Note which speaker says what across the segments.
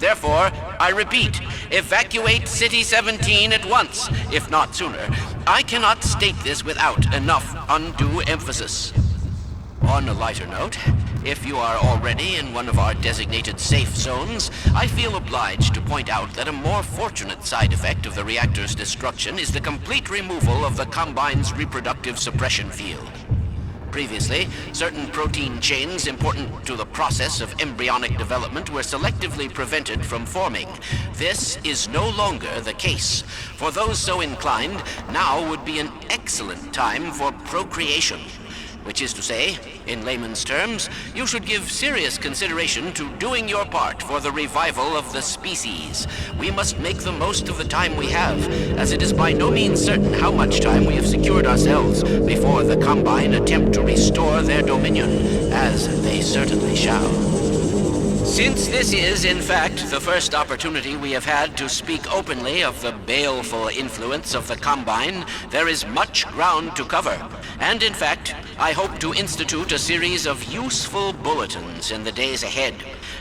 Speaker 1: Therefore, I repeat, evacuate City 17 at once, if not sooner. I cannot state this without enough undue emphasis. On a lighter note, if you are already in one of our designated safe zones, I feel obliged to point out that a more fortunate side effect of the reactor's destruction is the complete removal of the Combine's reproductive suppression field. Previously, certain protein chains important to the process of embryonic development were selectively prevented from forming. This is no longer the case. For those so inclined, now would be an excellent time for procreation. Which is to say, in layman's terms, you should give serious consideration to doing your part for the revival of the species. We must make the most of the time we have, as it is by no means certain how much time we have secured ourselves before the Combine attempt to restore their dominion, as they certainly shall. Since this is, in fact, the first opportunity we have had to speak openly of the baleful influence of the Combine, there is much ground to cover. And in fact, I hope to institute a series of useful bulletins in the days ahead.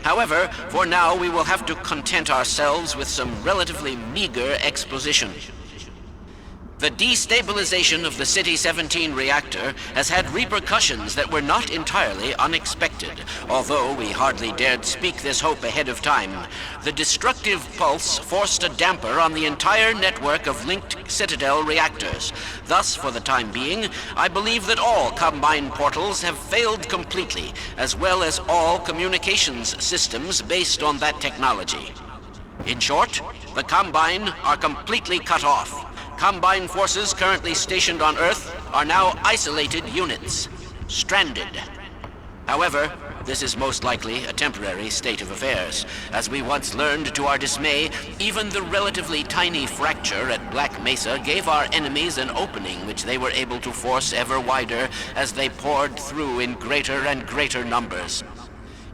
Speaker 1: However, for now we will have to content ourselves with some relatively meager exposition. The destabilization of the City 17 reactor has had repercussions that were not entirely unexpected, although we hardly dared speak this hope ahead of time. The destructive pulse forced a damper on the entire network of linked Citadel reactors. Thus, for the time being, I believe that all Combine portals have failed completely, as well as all communications systems based on that technology. In short, the Combine are completely cut off. Combine forces currently stationed on Earth are now isolated units, stranded. However, this is most likely a temporary state of affairs. As we once learned to our dismay, even the relatively tiny fracture at Black Mesa gave our enemies an opening which they were able to force ever wider as they poured through in greater and greater numbers.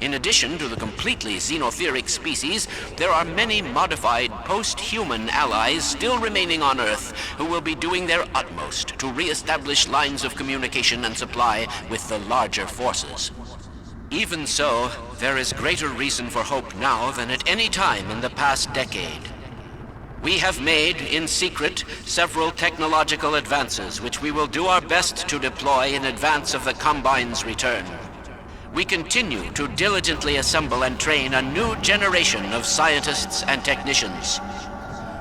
Speaker 1: In addition to the completely xenotheric species, there are many modified post-human allies still remaining on Earth who will be doing their utmost to re-establish lines of communication and supply with the larger forces. Even so, there is greater reason for hope now than at any time in the past decade. We have made, in secret, several technological advances which we will do our best to deploy in advance of the Combine's return. We continue to diligently assemble and train a new generation of scientists and technicians.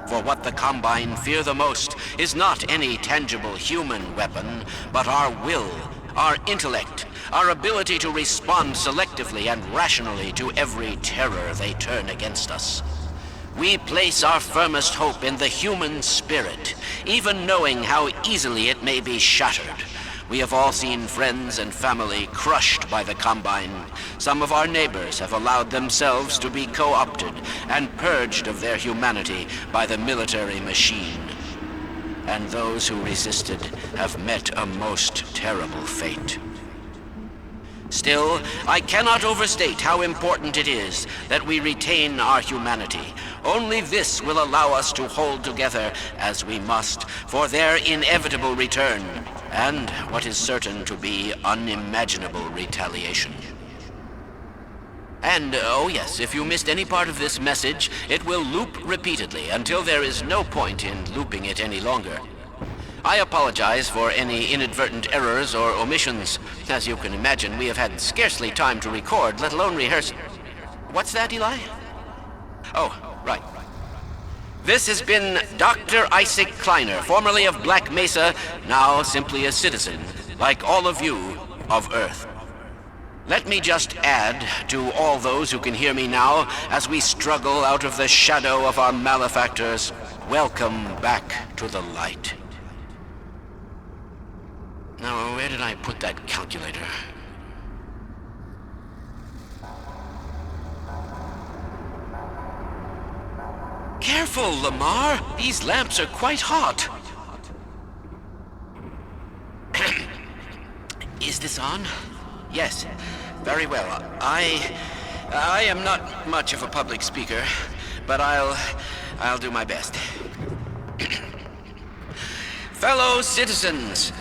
Speaker 1: For what the Combine fear the most is not any tangible human weapon, but our will, our intellect, our ability to respond selectively and rationally to every terror they turn against us. We place our firmest hope in the human spirit, even knowing how easily it may be shattered. We have all seen friends and family crushed by the Combine. Some of our neighbors have allowed themselves to be co-opted and purged of their humanity by the military machine. And those who resisted have met a most terrible fate. Still, I cannot overstate how important it is that we retain our humanity. Only this will allow us to hold together, as we must, for their inevitable return, and what is certain to be unimaginable retaliation. And, oh yes, if you missed any part of this message, it will loop repeatedly until there is no point in looping it any longer. I apologize for any inadvertent errors or omissions. As you can imagine, we have had scarcely time to record, let alone rehearse. What's that, Eli? Oh, right. This has been Dr. Isaac Kleiner, formerly of Black Mesa, now simply a citizen, like all of you, of Earth. Let me just add to all those who can hear me now, as we struggle out of the shadow of our malefactors, welcome back to the light. Now, where did I put that calculator? Careful, Lamar! These lamps are quite hot. Is this on? Yes. Very well. I am not much of a public speaker, but I'll do my best. Fellow citizens,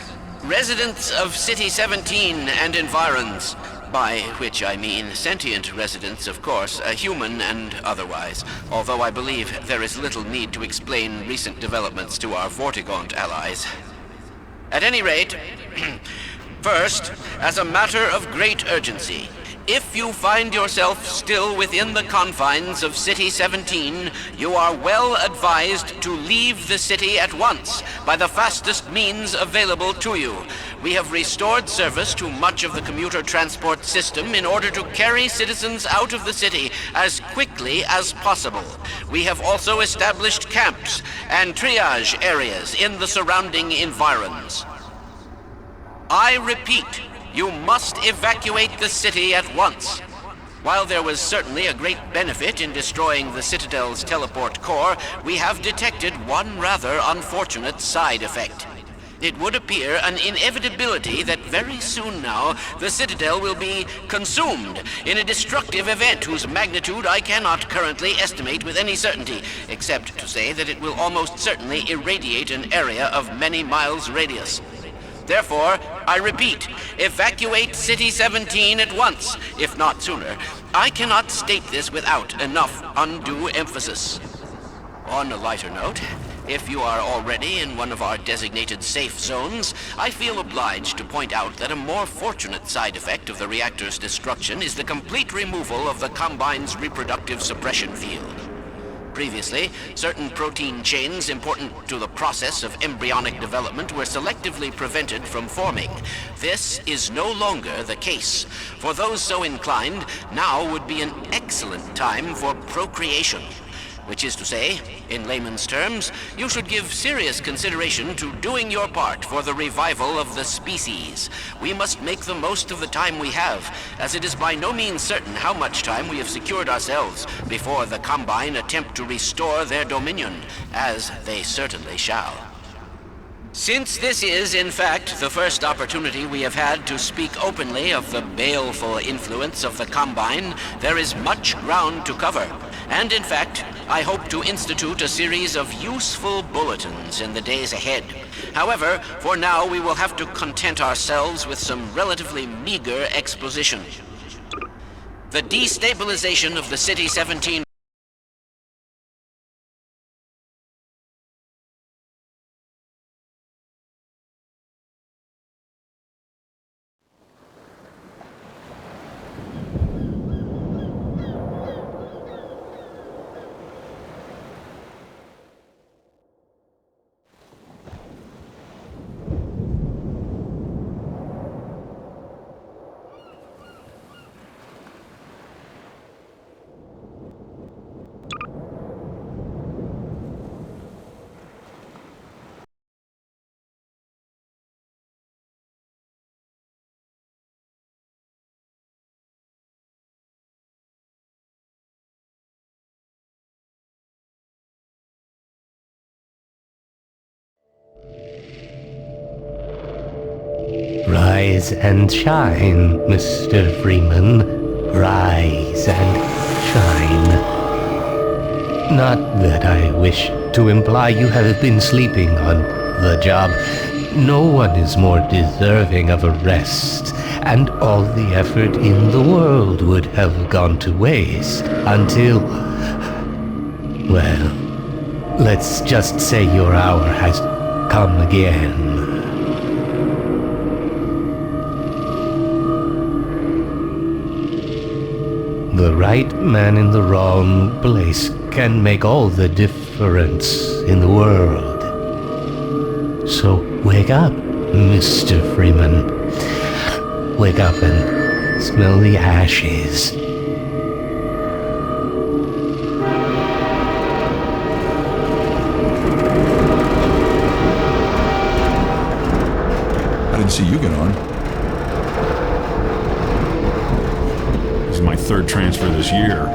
Speaker 1: residents of City 17 and environs, By which I mean sentient residents, of course, human and otherwise, although I believe there is little need to explain recent developments to our Vortigaunt allies. At any rate, first, as a matter of great urgency, if you find yourself still within the confines of City 17, you are well advised to leave the city at once by the fastest means available to you. We have restored service to much of the commuter transport system in order to carry citizens out of the city as quickly as possible. We have also established camps and triage areas in the surrounding environs. I repeat, you must evacuate the city at once. While there was certainly a great benefit in destroying the Citadel's teleport core, we have detected one rather unfortunate side effect. It would appear an inevitability that very soon now, the Citadel will be consumed in a destructive event whose magnitude I cannot currently estimate with any certainty, except to say that it will almost certainly irradiate an area of many miles radius. Therefore, I repeat, evacuate City 17 at once, if not sooner. I cannot state this without enough undue emphasis. On a lighter note, if you are already in one of our designated safe zones, I feel obliged to point out that a more fortunate side effect of the reactor's destruction is the complete removal of the Combine's reproductive suppression field. Previously, certain protein chains important to the process of embryonic development were selectively prevented from forming. This is no longer the case. For those so inclined, now would be an excellent time for procreation. Which is to say, in layman's terms, you should give serious consideration to doing your part for the revival of the species. We must make the most of the time we have, as it is by no means certain how much time we have secured ourselves before the Combine attempt to restore their dominion, as they certainly shall. Since this is, in fact, the first opportunity we have had to speak openly of the baleful influence of the Combine, there is much ground to cover. And in fact, I hope to institute a series of useful bulletins in the days ahead. However, for now we will have to content ourselves with some relatively meager exposition. The destabilization of the City 17
Speaker 2: Rise and shine, Mr. Freeman. Rise and shine. Not that I wish to imply you have been sleeping on the job. No one is more deserving of a rest, and all the effort in the world would have gone to waste until... well, let's just say your hour has come again. The right man in the wrong place can make all the difference in the world. So wake up, Mr. Freeman. Wake up and smell the ashes.
Speaker 3: I didn't see you get on. This is my third transfer this year.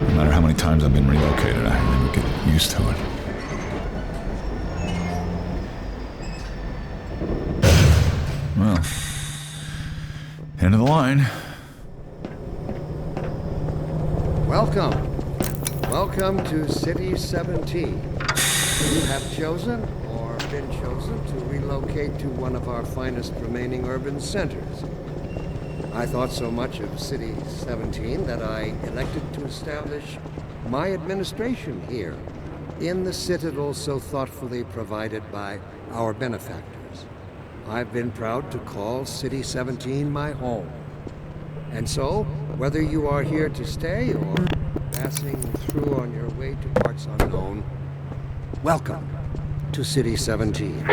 Speaker 3: No matter how many times I've been relocated, I never get used to it. Well, end of the line.
Speaker 4: Welcome. Welcome to City 17. You have chosen or been chosen to relocate to one of our finest remaining urban centers. I thought so much of City 17 that I elected to establish my administration here, in the citadel so thoughtfully provided by our benefactors. I've been proud to call City 17 my home. And so, whether you are here to stay or passing through on your way to parts unknown, welcome to City 17.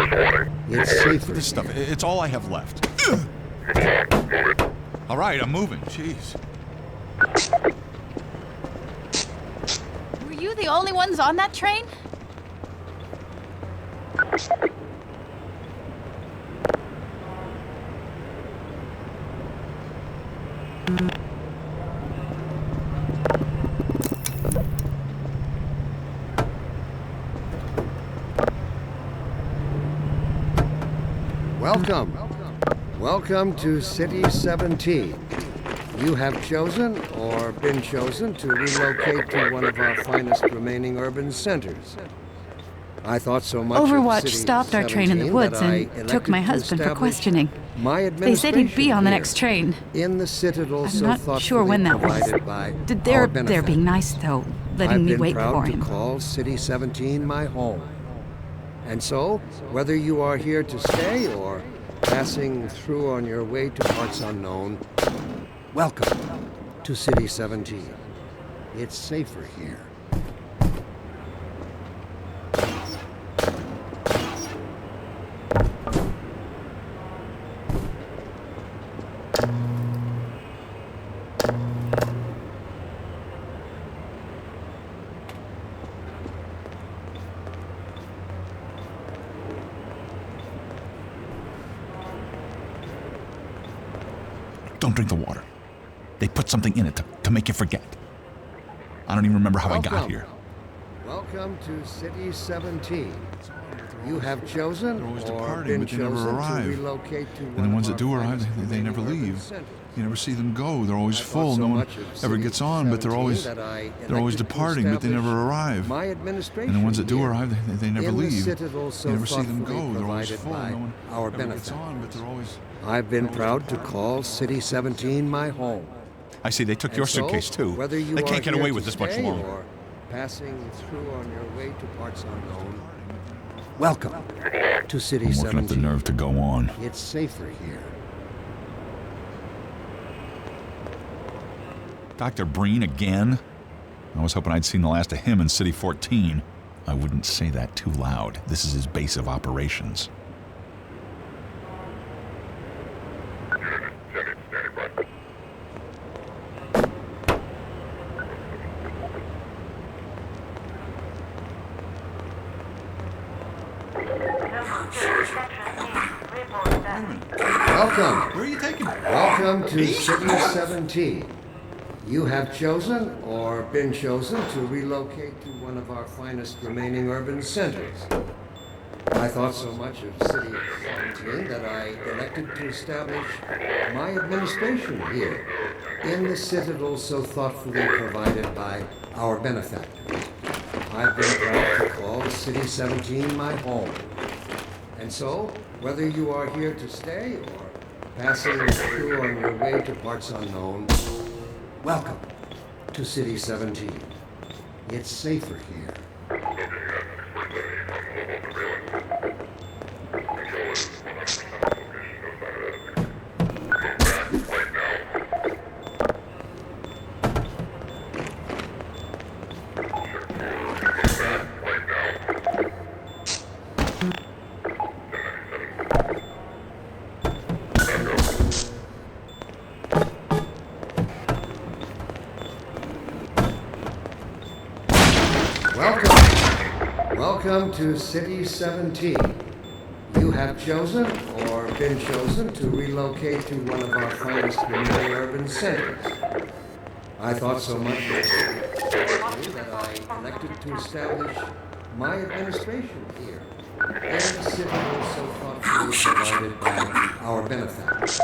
Speaker 4: It's safer
Speaker 3: This stuff,
Speaker 4: here.
Speaker 3: it's all I have left. All right, I'm moving. Jeez.
Speaker 5: Were you the only ones on that train?
Speaker 4: Welcome. Welcome to City 17. You have chosen or been chosen to relocate to one of our finest remaining urban centers. I thought so much of
Speaker 5: Overwatch
Speaker 4: City
Speaker 5: stopped our train in the
Speaker 4: 17
Speaker 5: woods
Speaker 4: that I
Speaker 5: and took
Speaker 4: elected
Speaker 5: my
Speaker 4: to
Speaker 5: husband for
Speaker 4: establish
Speaker 5: questioning.
Speaker 4: my
Speaker 5: They said he'd be on the
Speaker 4: administration
Speaker 5: next train.
Speaker 4: here, in the citadel
Speaker 5: I'm
Speaker 4: so
Speaker 5: not
Speaker 4: thoughtfully
Speaker 5: sure when that was.
Speaker 4: provided by our
Speaker 5: They're
Speaker 4: benefactors.
Speaker 5: being nice, though, letting
Speaker 4: I've
Speaker 5: me
Speaker 4: been
Speaker 5: wait
Speaker 4: proud
Speaker 5: for
Speaker 4: to
Speaker 5: him.
Speaker 4: call City 17 my home. And so, whether you are here to stay or passing through on your way to parts unknown, welcome to City 17. It's safer here.
Speaker 3: Don't drink the water. They put something in it to make you forget. I don't even remember how I got
Speaker 4: Welcome.
Speaker 3: here.
Speaker 4: Welcome to City 17. You have chosen
Speaker 3: They're always
Speaker 4: or
Speaker 3: departing,
Speaker 4: been
Speaker 3: but they never
Speaker 4: chosen
Speaker 3: arrive.
Speaker 4: to relocate to one
Speaker 3: And the ones
Speaker 4: of
Speaker 3: that
Speaker 4: our
Speaker 3: do arrive,
Speaker 4: finest
Speaker 3: they never
Speaker 4: remaining urban
Speaker 3: leave.
Speaker 4: centers.
Speaker 3: You never see them go. They're always
Speaker 4: I thought
Speaker 3: full.
Speaker 4: so
Speaker 3: No one
Speaker 4: much of
Speaker 3: ever
Speaker 4: City
Speaker 3: gets on, but they're
Speaker 4: 17
Speaker 3: always
Speaker 4: that I
Speaker 3: they're always
Speaker 4: elected to
Speaker 3: departing, but they never
Speaker 4: establish
Speaker 3: arrive.
Speaker 4: My administration
Speaker 3: And the ones that do
Speaker 4: here,
Speaker 3: arrive, they never
Speaker 4: in the
Speaker 3: leave.
Speaker 4: citadel so
Speaker 3: You never see them
Speaker 4: thoughtfully
Speaker 3: go. They're always
Speaker 4: provided
Speaker 3: full.
Speaker 4: by
Speaker 3: No one
Speaker 4: our
Speaker 3: ever gets on, but
Speaker 4: benefactors.
Speaker 3: they're always.
Speaker 4: I've been proud to call City 17 my home.
Speaker 3: I see. They took your
Speaker 4: And so,
Speaker 3: suitcase too.
Speaker 4: Whether you
Speaker 3: They
Speaker 4: are
Speaker 3: can't get
Speaker 4: here
Speaker 3: away
Speaker 4: to
Speaker 3: with this much
Speaker 4: stay
Speaker 3: longer.
Speaker 4: or passing through on your way to parts unknown, welcome to City
Speaker 3: I'm working up the
Speaker 4: 17.
Speaker 3: nerve to go on.
Speaker 4: It's safer here.
Speaker 3: Dr. Breen again? I was hoping I'd seen the last of him in City 14. I wouldn't say that too loud. This is his base of operations.
Speaker 4: Welcome.
Speaker 3: Where are you taking me?
Speaker 4: Welcome to City 17. You have chosen or been chosen to relocate to one of our finest remaining urban centers. I thought so much of City 17 that I elected to establish my administration here, in the citadel so thoughtfully provided by our benefactors. I've been proud to call City 17 my home. And so, whether you are here to stay or passing through on your way to parts unknown, welcome to City 17. It's safer here. Welcome to City 17. You have chosen or been chosen to relocate to one of our finest remaining urban centers. I thought so much of City that I elected to establish my administration here, in the citadel so thoughtfully provided by our benefactors.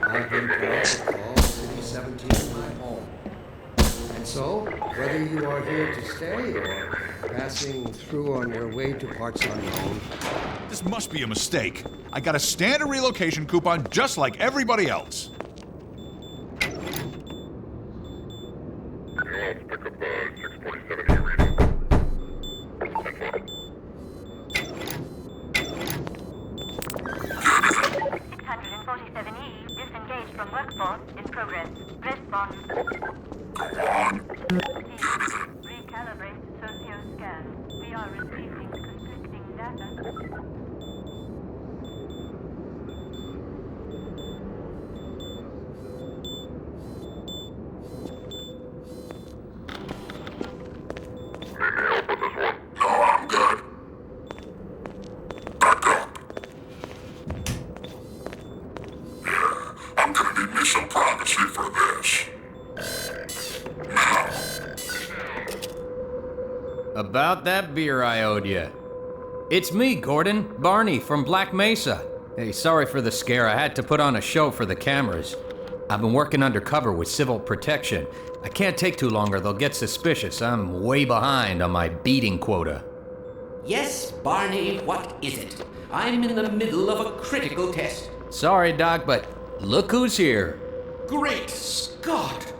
Speaker 4: I've been proud to call City 17 my home. And so, whether you are here to stay or Passing through on your way to parts unknown.
Speaker 3: This must be a mistake. I got a standard relocation coupon just like everybody else.
Speaker 6: Pick up 647E reading.
Speaker 7: 647E, disengaged from workforce, in progress. Respond. Recalibrate socio-scan. We are receiving conflicting data.
Speaker 6: Some privacy for this.
Speaker 8: About that beer I owed you. It's me, Gordon, Barney from Black Mesa. Hey, sorry for the scare. I had to put on a show for the cameras. I've been working undercover with civil protection. I can't take too long or they'll get suspicious. I'm way behind on my beating quota.
Speaker 1: Yes, Barney, what is it? I'm in the middle of a critical test.
Speaker 8: Sorry, Doc, but look who's here.
Speaker 1: Great Scott!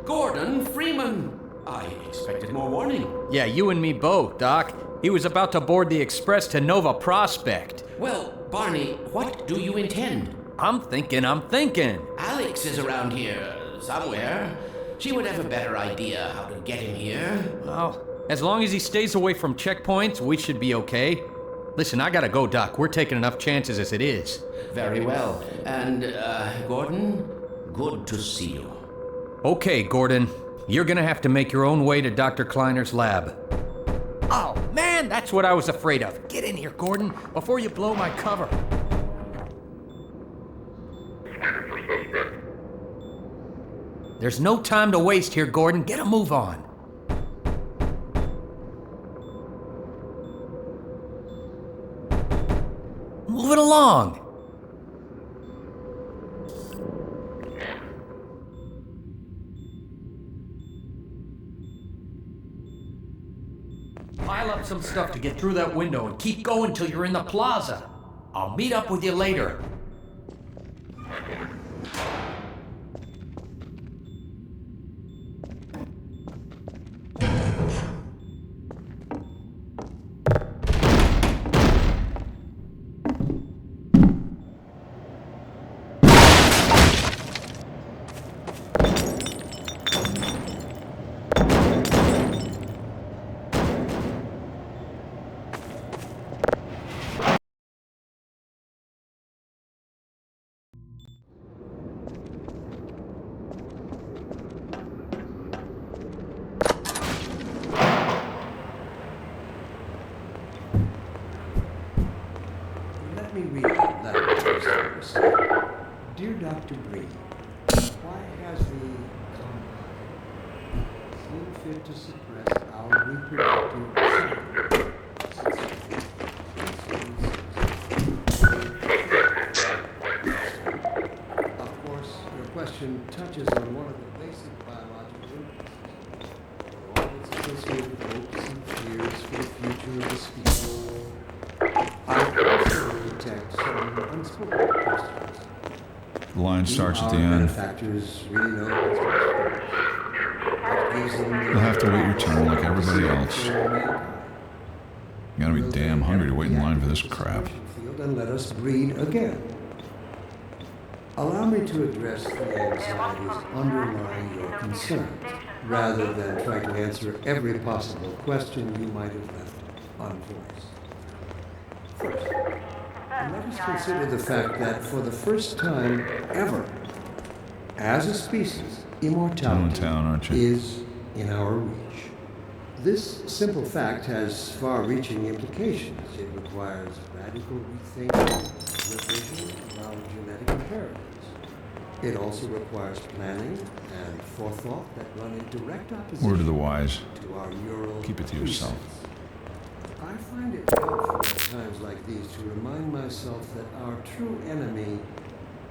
Speaker 1: Gordon Freeman! I expected more warning.
Speaker 8: Yeah, you and me both, Doc. He was about to board the express to Nova Prospect.
Speaker 1: Well, Barney, what do you intend?
Speaker 8: I'm thinking.
Speaker 1: Alyx is around here somewhere. She would have a better idea how to get him here.
Speaker 8: Well, as long as he stays away from checkpoints, we should be okay. Listen, I gotta go, Doc. We're taking enough chances as it is.
Speaker 1: Very well. And, Gordon, good to see you.
Speaker 8: Okay, Gordon. You're gonna have to make your own way to Dr. Kleiner's lab. Oh, man, that's what I was afraid of. Get in here, Gordon, before you blow my cover. There's no time to waste here, Gordon. Get a move on. Move it along. Pile up some stuff to get through that window and keep going till you're in the plaza. I'll meet up with you later.
Speaker 4: Let me read that letter first. Dear Dr. Bree, why has the compound seen fit to suppress our reproductive Of course, your question touches on one of the basic biological impulses, all its associated hopes and fears for the future of the species. I also detect some unspoken questions.
Speaker 3: The line starts at the
Speaker 4: Our
Speaker 3: end.
Speaker 4: manufacturers really know what's best for us. What gives them the
Speaker 3: You'll have to wait your turn like everybody else.
Speaker 4: for mankind.
Speaker 3: You gotta be
Speaker 4: Will they
Speaker 3: damn hungry to wait in line for this
Speaker 4: react to
Speaker 3: crap.
Speaker 4: field and let us breed again. Allow me to address the anxieties underlying your concerns, rather than try to answer every possible question you might have left unvoiced. First, let us consider the fact that for the first time ever, as a species, immortality
Speaker 3: Town, aren't you?
Speaker 4: is in our reach. This simple fact has far-reaching implications. It requires radical rethinking, revision of our genetic imperatives. It also requires planning and forethought that run in direct opposition
Speaker 3: Word of the wise.
Speaker 4: to our neural
Speaker 3: Keep it to yourself.
Speaker 4: presets. I find it helpful at times like these to remind myself that our true enemy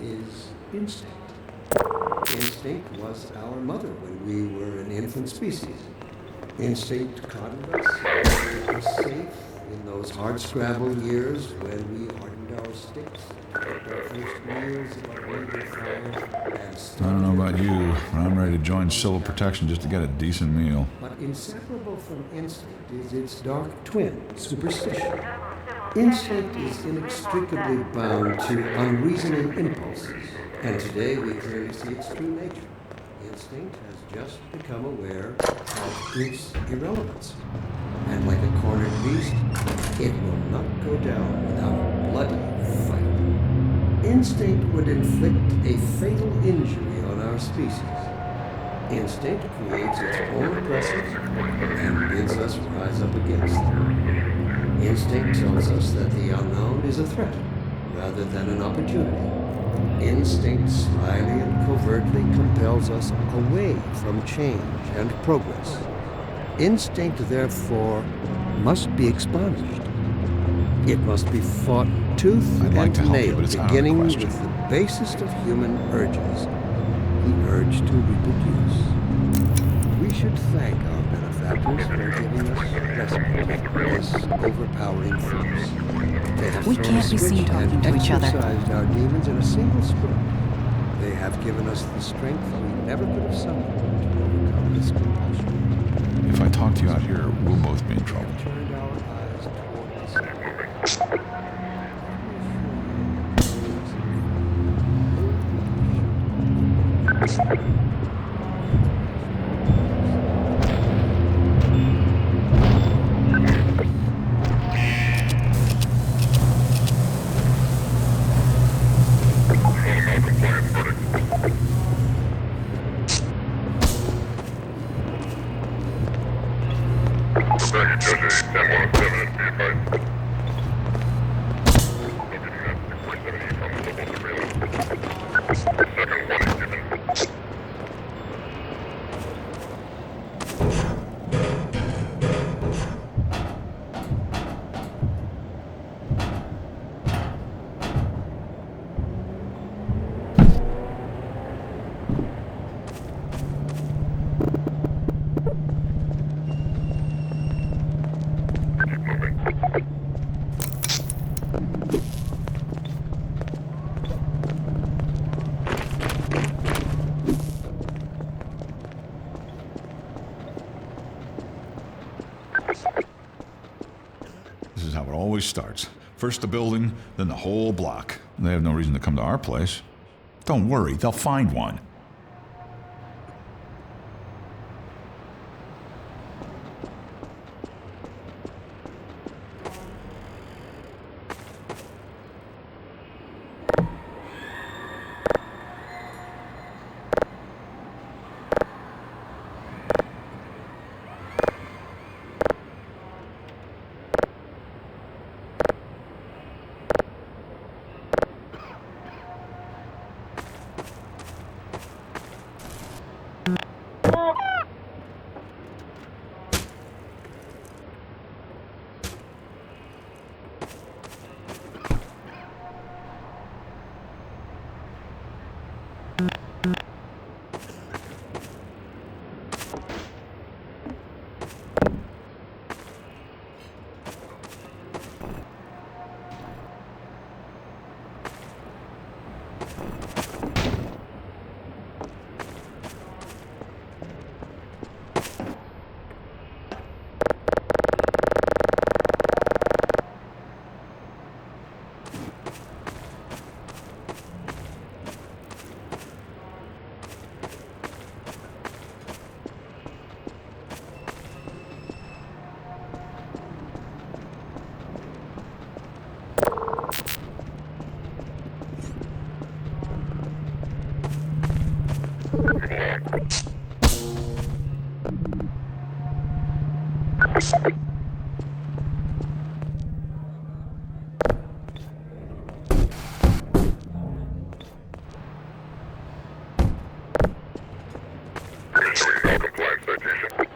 Speaker 4: is instinct. Instinct was our mother when we were an infant species. Instinct coddled us safe in those hard-scrabble years when we hardened our sticks, cooked our first meals above winter fire, and
Speaker 3: I don't know about you, but I'm ready to join civil protection just to get a decent meal.
Speaker 4: But inseparable from instinct is its dark twin, superstition. Instinct is inextricably bound to unreasoning impulses, and today we clearly see its true nature. Instinct has just become aware of its irrelevance. And like a cornered beast, it will not go down without a bloody fight. Instinct would inflict a fatal injury on our species. Instinct creates its own oppressors and bids us rise up against them. Instinct tells us that the unknown is a threat rather than an opportunity. Instinct slyly and covertly compels us away from change and progress. Instinct, therefore, must be expunged. It must be fought tooth
Speaker 3: I'd like to
Speaker 4: and
Speaker 3: help you,
Speaker 4: nail,
Speaker 3: but it's out of the
Speaker 4: beginning with
Speaker 3: question.
Speaker 4: the basest of human urges, the urge to reproduce. We should thank our benefactors for giving us respite this overpowering force. They have
Speaker 5: We
Speaker 4: thrown
Speaker 5: can't
Speaker 4: a
Speaker 5: be seen
Speaker 4: switch
Speaker 5: talking
Speaker 4: and
Speaker 5: to each other.
Speaker 4: exorcised our demons in a single stroke. They have given us the strength we never could have summoned to overcome this compulsion.
Speaker 3: If I talk to you out here, we'll both be in
Speaker 4: We
Speaker 3: trouble.
Speaker 4: have turned our eyes toward the sky.
Speaker 6: Baggage Judge A, 1017 and be advised. Locating at 647 from local surveillance. Second warning given.
Speaker 3: This is how it always starts. First the building, then the whole block. They have no reason to come to our place. Don't worry, they'll find one.
Speaker 6: Issuing non-compliant citation. All,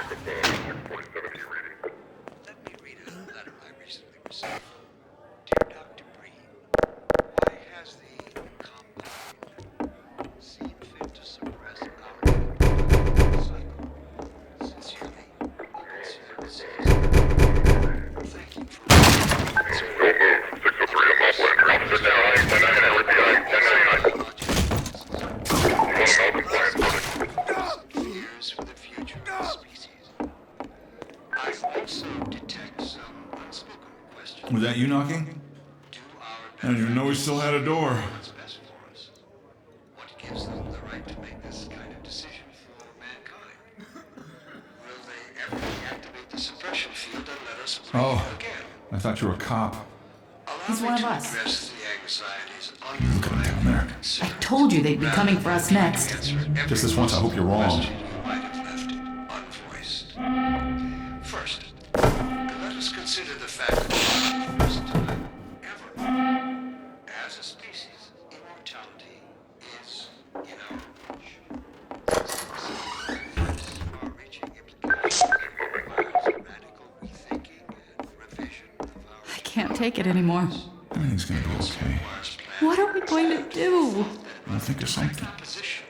Speaker 6: pick up 647 reading.
Speaker 4: Dear Dr. Breen, why has the compound seen fit to suppress our cycle? Sincerely, thank you for years for the future of the species. I also detect some unspoken questions.
Speaker 3: Was that you knocking?
Speaker 4: Do our
Speaker 3: I didn't even know we still had a door.
Speaker 4: what's best for us? What gives them the right to make this kind of decision for mankind? Will they ever deactivate the suppression field and let us breathe
Speaker 3: Oh,
Speaker 4: again?
Speaker 3: I thought you were a cop.
Speaker 9: He's one of us.
Speaker 4: Address the anxieties
Speaker 3: Down
Speaker 4: underlying
Speaker 3: there.
Speaker 9: I told you they'd be coming for us next.
Speaker 3: Just this once, I hope you're wrong.
Speaker 4: You might have left unvoiced. First, let us consider the fact that for the first time ever, as a species, immortality is in our reach. Far-reaching implications requires radical rethinking and revision of our
Speaker 9: I can't take it anymore.
Speaker 3: Everything's gonna be okay.
Speaker 9: What are we going to do?
Speaker 3: I'll think of something.
Speaker 4: opposition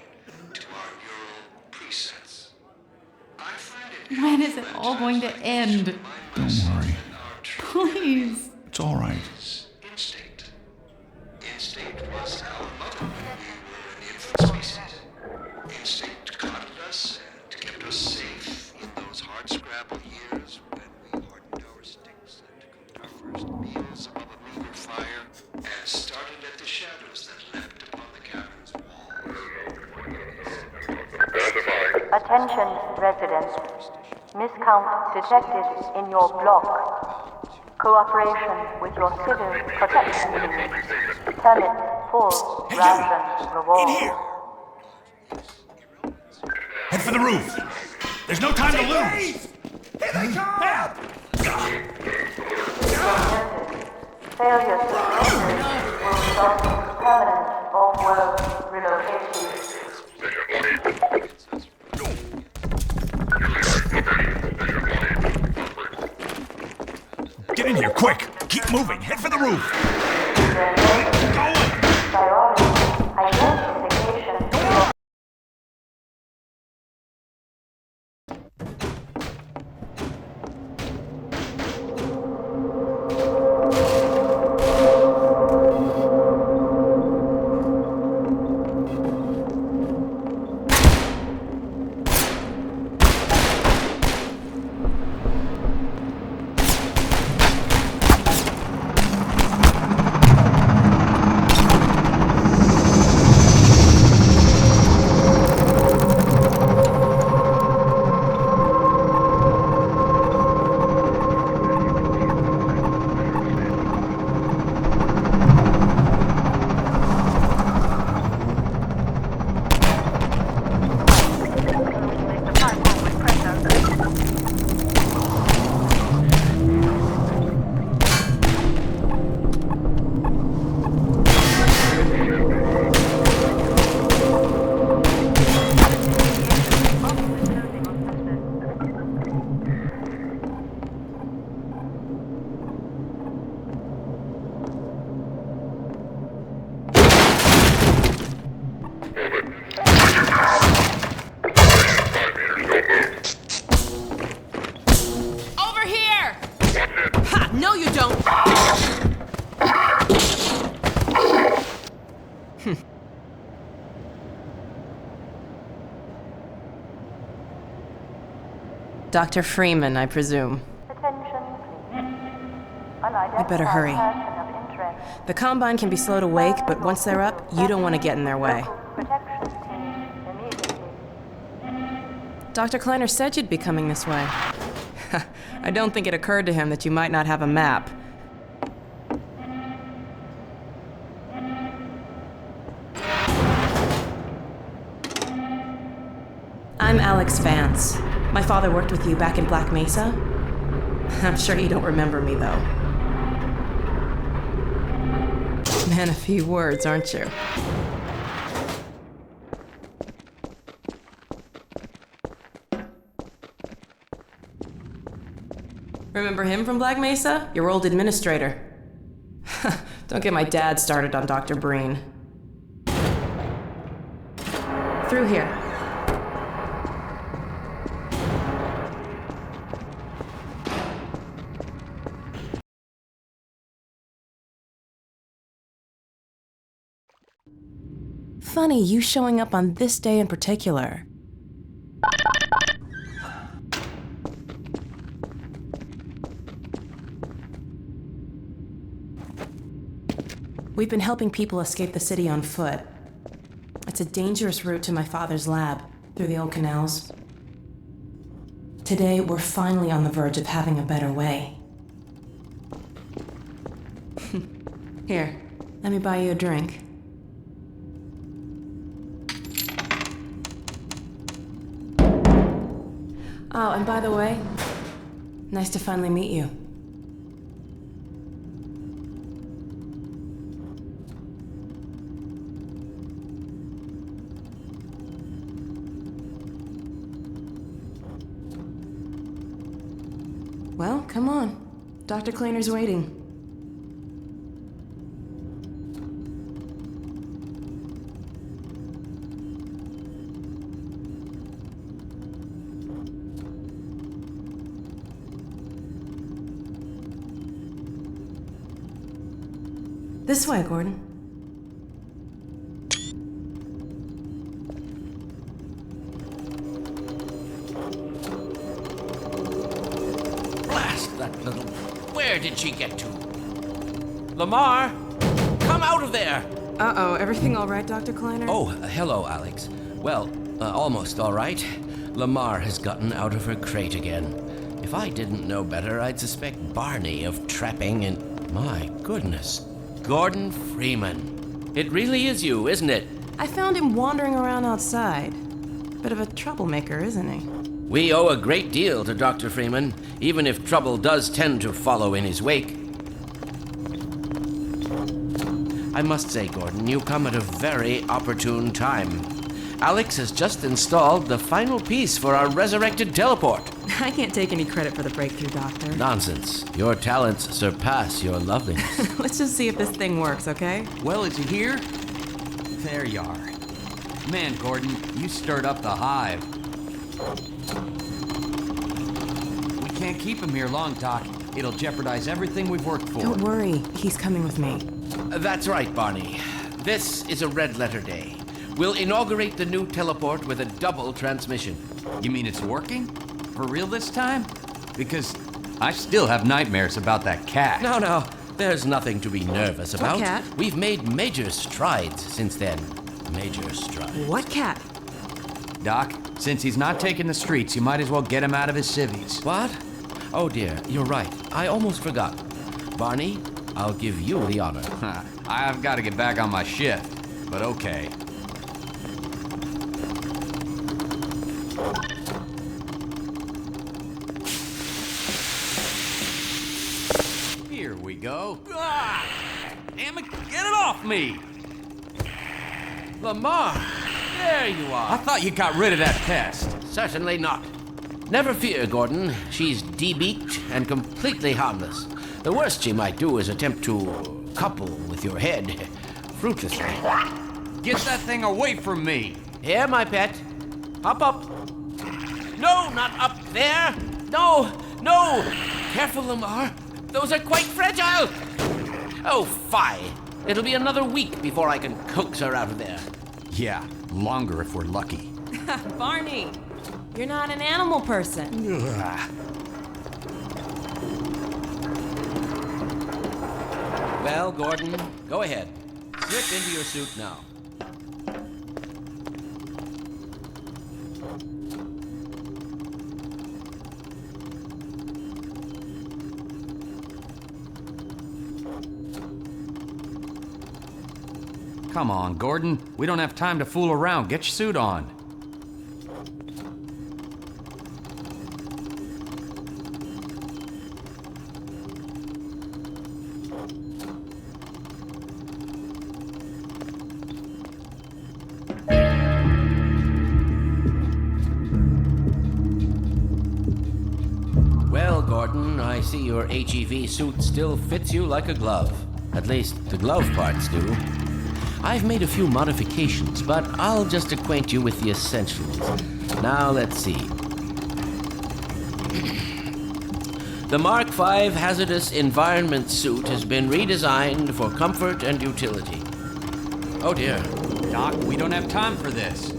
Speaker 4: to our neural presets. I find it
Speaker 9: When is it all going to end?
Speaker 3: Don't worry.
Speaker 4: our true
Speaker 9: Please.
Speaker 3: It's all right.
Speaker 4: instinct. Instinct was our mother when we were an infant species. Instinct guarded us and kept us safe in those hard-scrabble years when we hardened our sticks and cooked our first meals above a meager fire and started at the shadows that leapt upon the cavern's walls.
Speaker 7: Attention, residents. Miscount detected in your block. Cooperation with your civil protection team. Permit full ration reward.
Speaker 3: Head for the roof. There's no time to lose.
Speaker 7: Failure to enter will result in permanent off-world relocation.
Speaker 3: Get in here, quick. Keep moving. Head for the roof.
Speaker 7: Priority identification.
Speaker 5: Over here! Ha! No, you don't!
Speaker 10: Dr. Freeman, I presume.
Speaker 7: Attention, please. I
Speaker 10: better hurry.
Speaker 7: Of interest.
Speaker 10: The Combine can be slow to wake, but once they're up, you don't want to get in their way.
Speaker 7: Protection team immediately.
Speaker 10: Dr. Kleiner said you'd be coming this way. I don't think it occurred to him that you might not have a map. I'm Alyx Vance. My father worked with you back in Black Mesa. I'm sure you don't remember me, though. Man, a few words, aren't you? Remember him from Black Mesa? Your old administrator. Don't get my dad started on Dr. Breen. Through here. Funny, you showing up on this day in particular. We've been helping people escape the city on foot. It's a dangerous route to my father's lab, through the old canals. Today, we're finally on the verge of having a better way. Here, let me buy you a drink. Oh, and by the way, nice to finally meet you. Well, come on. Dr. Kleiner waiting. This way, Gordon.
Speaker 1: Blast that little... Where did she get to? Lamar! Come out of there!
Speaker 10: Uh-oh, everything all right, Dr. Kleiner?
Speaker 1: Oh, hello, Alyx. Well, almost all right. Lamar has gotten out of her crate again. If I didn't know better, I'd suspect Barney of trapping and... My goodness. Gordon Freeman. It really is you, isn't it?
Speaker 10: I found him wandering around outside. Bit of a troublemaker, isn't he?
Speaker 1: We owe a great deal to Dr. Freeman, even if trouble does tend to follow in his wake. I must say, Gordon, you come at a very opportune time. Alyx has just installed the final piece for our resurrected teleport.
Speaker 10: I can't take any credit for the breakthrough, Doctor.
Speaker 1: Nonsense. Your talents surpass your loveliness.
Speaker 10: Let's just see if this thing works, okay?
Speaker 8: Well, is he here? There you are. Man, Gordon, you stirred up the hive. We can't keep him here long, Doc. It'll jeopardize everything we've worked for.
Speaker 10: Don't worry, he's coming with me.
Speaker 1: That's right, Barney. This is a red letter day. We'll inaugurate the new teleport with a double transmission.
Speaker 8: You mean it's working? For real this time? Because I still have nightmares about that cat.
Speaker 1: No, there's nothing to be nervous about.
Speaker 10: What cat?
Speaker 1: We've made major strides since then. Major strides.
Speaker 10: What cat?
Speaker 8: Doc, since he's not taking the streets, you might as well get him out of his civvies.
Speaker 1: What? Oh dear, you're right. I almost forgot. Barney, I'll give you the honor.
Speaker 8: I've got to get back on my shift, but okay. Here we go. Ah, damn it, get it off me!
Speaker 1: Lamar, there you
Speaker 8: I
Speaker 1: are.
Speaker 8: thought you got rid of that pest.
Speaker 1: Certainly not. Never fear, Gordon. She's debeaked and completely harmless. The worst she might do is attempt to couple with your head, fruitlessly.
Speaker 8: Get that thing away from me!
Speaker 1: Here, my pet. Hop up. No, not up there. No. Careful, Lamar. Those are quite fragile. Oh, fie. It'll be another week before I can coax her out of there.
Speaker 8: Yeah, longer if we're lucky.
Speaker 10: Barney, you're not an animal person.
Speaker 1: Well, Gordon, go ahead. Slip into your suit now.
Speaker 8: Come on, Gordon. We don't have time to fool around. Get your suit on.
Speaker 1: Well, Gordon, Gordon, I see your HEV suit still fits you like a glove. At least, the glove parts do. I've made a few modifications, but I'll just acquaint you with the essentials. Now, let's see. The Mark V Hazardous Environment suit has been redesigned for comfort and utility. Oh dear.
Speaker 8: Doc, we don't have time for this.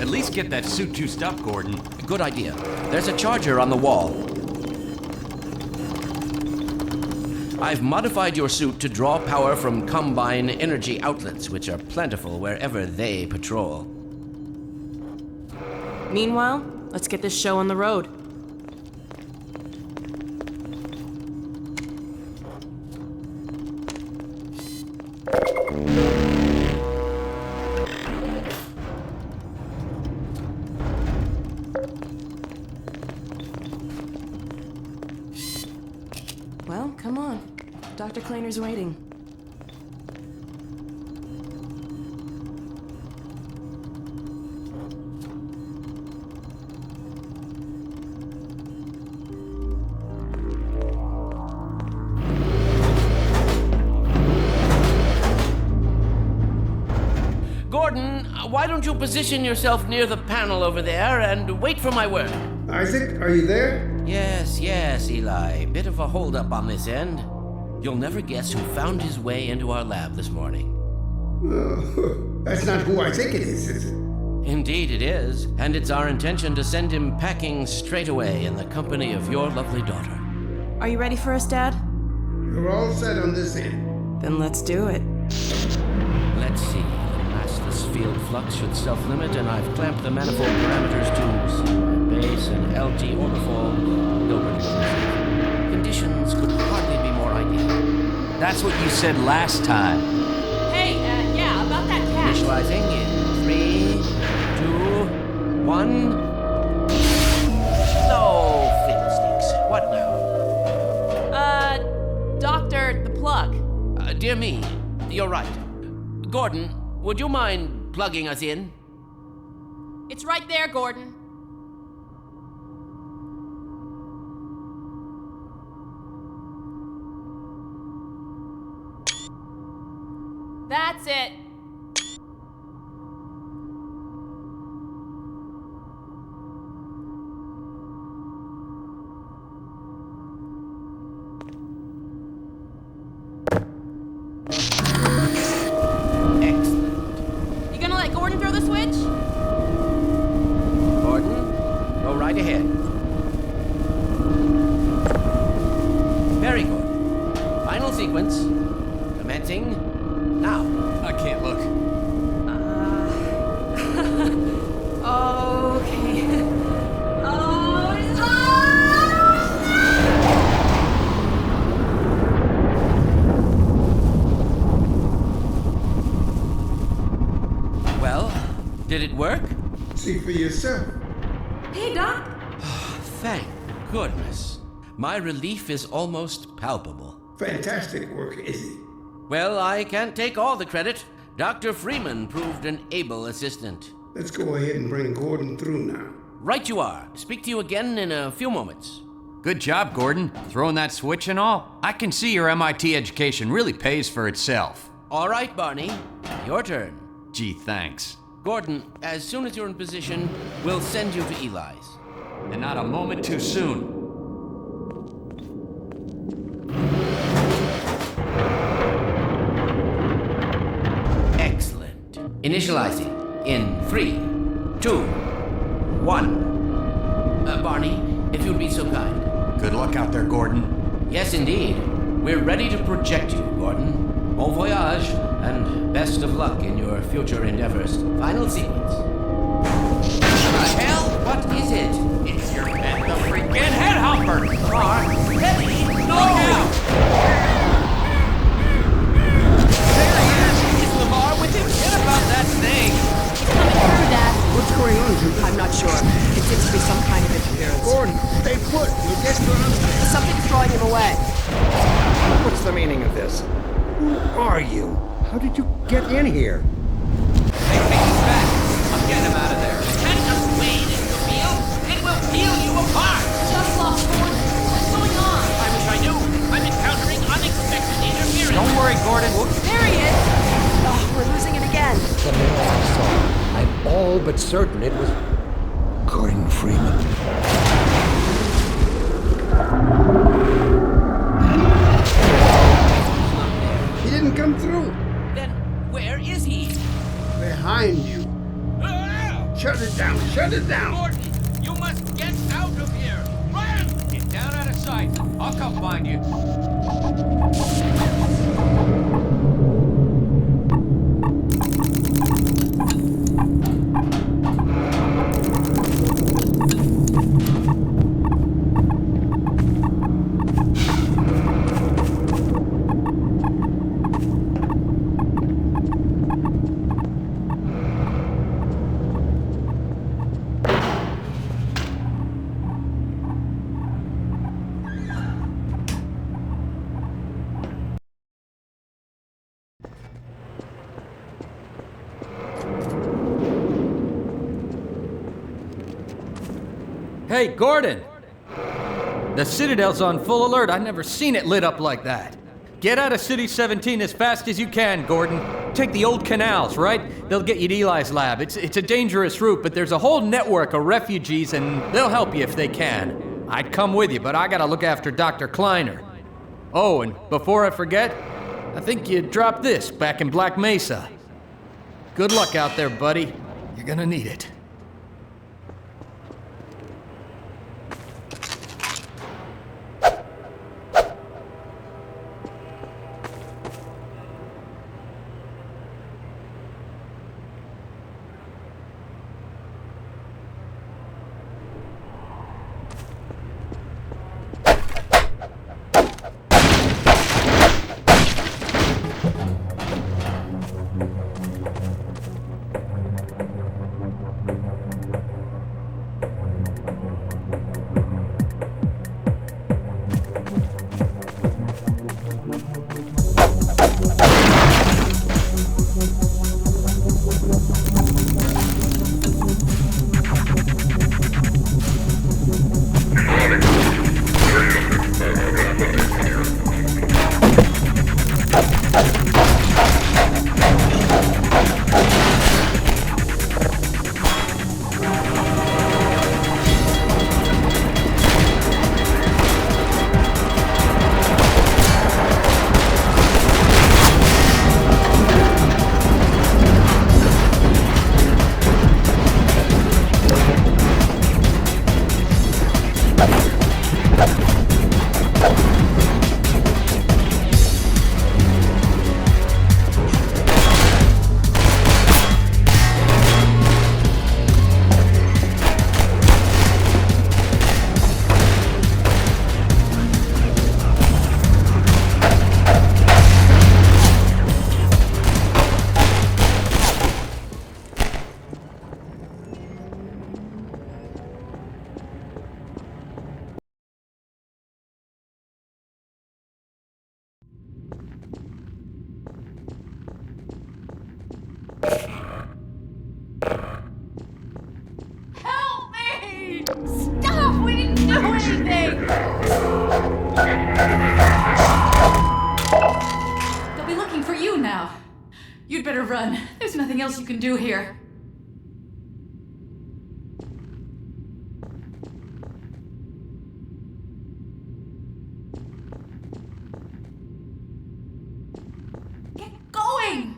Speaker 8: At least get that suit juiced up, Gordon.
Speaker 1: Good idea. There's a charger on the wall. I've modified your suit to draw power from Combine energy outlets, which are plentiful wherever they patrol.
Speaker 10: Meanwhile, let's get this show on the road. Well, come on. Dr. Klainer's waiting.
Speaker 1: Gordon, why don't you position yourself near the panel over there and wait for my word?
Speaker 4: Isaac, are you there?
Speaker 1: Yes, Eli. Bit of a holdup on this end. You'll never guess who found his way into our lab this morning.
Speaker 4: That's not who I think it is it?
Speaker 1: Indeed it is, and it's our intention to send him packing straight away in the company of your lovely daughter.
Speaker 10: Are you ready for us, Dad?
Speaker 4: We're all set on this end.
Speaker 10: Then let's do it.
Speaker 1: Let's see. The massless field flux should self-limit, and I've clamped the manifold parameters to base and LT orbifold. Gilbert exclusive. Conditions could hardly be more ideal.
Speaker 8: That's what you said last time.
Speaker 5: Hey, yeah, about that cat.
Speaker 1: Initializing in 3, 2, 1. No fiddlesticks. What now?
Speaker 5: Doctor, the plug.
Speaker 1: Dear me, you're right. Gordon, would you mind plugging us in?
Speaker 5: It's right there, Gordon. That's it.
Speaker 1: Excellent.
Speaker 5: You gonna let Gordon throw the switch?
Speaker 1: Gordon, go right ahead. Very good. Final sequence. Commencing now.
Speaker 8: I can't look.
Speaker 5: Okay.
Speaker 1: Well, did it work?
Speaker 4: See for yourself.
Speaker 5: Hey, Doc.
Speaker 1: Thank goodness. My relief is almost palpable.
Speaker 4: Fantastic work, Izzy.
Speaker 1: Well, I can't take all the credit. Dr. Freeman proved an able assistant.
Speaker 4: Let's go ahead and bring Gordon through now.
Speaker 1: Right you are. Speak to you again in a few moments.
Speaker 8: Good job, Gordon. Throwing that switch and all. I can see your MIT education really pays for itself.
Speaker 1: All right, Barney. Your turn.
Speaker 8: Gee, thanks.
Speaker 1: Gordon, as soon as you're in position, we'll send you to Eli's.
Speaker 8: And not a moment too soon.
Speaker 1: Excellent. Initializing in 3, 2, 1. Barney, if you'd be so kind.
Speaker 8: Good luck out there, Gordon.
Speaker 1: Yes, indeed. We're ready to project you, Gordon. Bon voyage, and best of luck in your future endeavors. Final sequence. The hell? What is it?
Speaker 8: It's your pet, the freaking headhopper!
Speaker 1: Car, ready? No!
Speaker 8: There he is! Is Lamar with him? Get about that thing!
Speaker 5: Coming through, Dad.
Speaker 4: What's going on, Jupiter?
Speaker 11: I'm not sure. It seems to be some kind of interference.
Speaker 4: Gordon, stay put. You'll get drowned.
Speaker 11: Something's drawing him away.
Speaker 4: What's the meaning of this? Who are you? How did you get in here?
Speaker 8: Hey, take this back! I'm getting him out of there.
Speaker 1: Can't just wade into the field. It will peel you apart.
Speaker 5: Just lost Gordon.
Speaker 8: Gordon.
Speaker 11: There he is! Oh, we're losing it again.
Speaker 4: The man I saw. I'm all but certain it was Gordon Freeman. He didn't come through.
Speaker 1: Then where is he?
Speaker 4: Behind you. Shut it down. Shut it down.
Speaker 1: Gordon, you must get out of here. Run!
Speaker 8: Get down out of sight. I'll come find you. Hey, Gordon! The Citadel's on full alert. I've never seen it lit up like that. Get out of City 17 as fast as you can, Gordon. Take the old canals, right? They'll get you to Eli's lab. It's a dangerous route, but there's a whole network of refugees, and they'll help you if they can. I'd come with you, but I gotta look after Dr. Kleiner. Oh, and before I forget, I think you dropped this back in Black Mesa. Good luck out there, buddy. You're gonna need it.
Speaker 5: Help me! Stop! We didn't do anything!
Speaker 9: They'll be looking for you now. You'd better run. There's nothing else you can do here. Get going!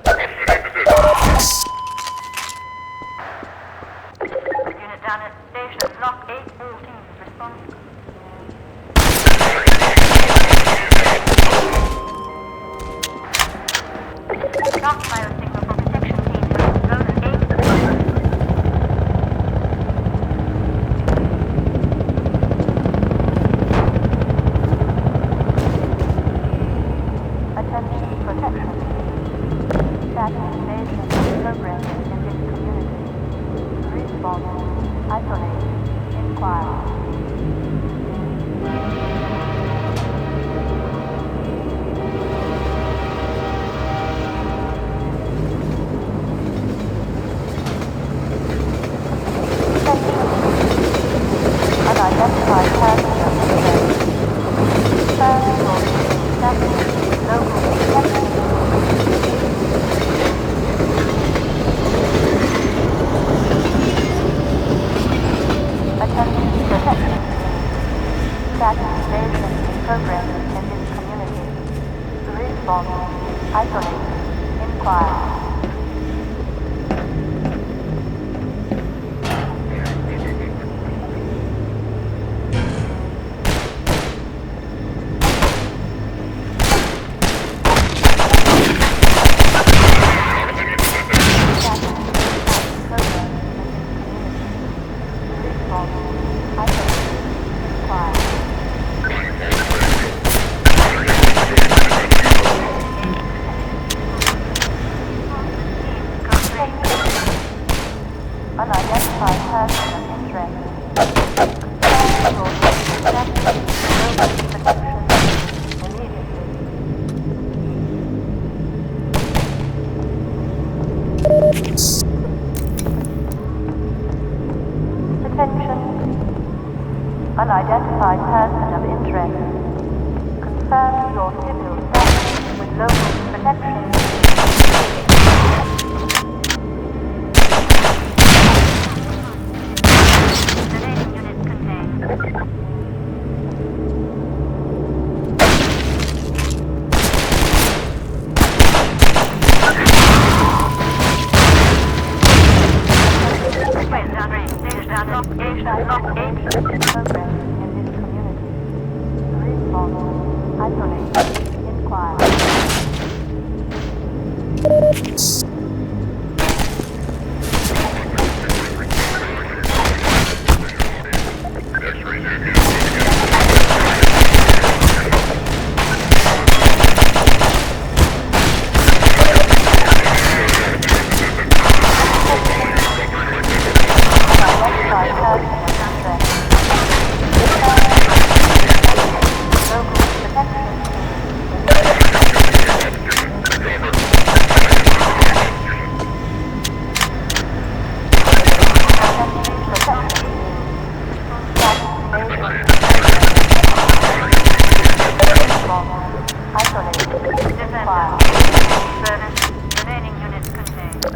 Speaker 6: Custody
Speaker 7: Unidentified person of interest. Confirm your civil status with local protection. Remaining units contained.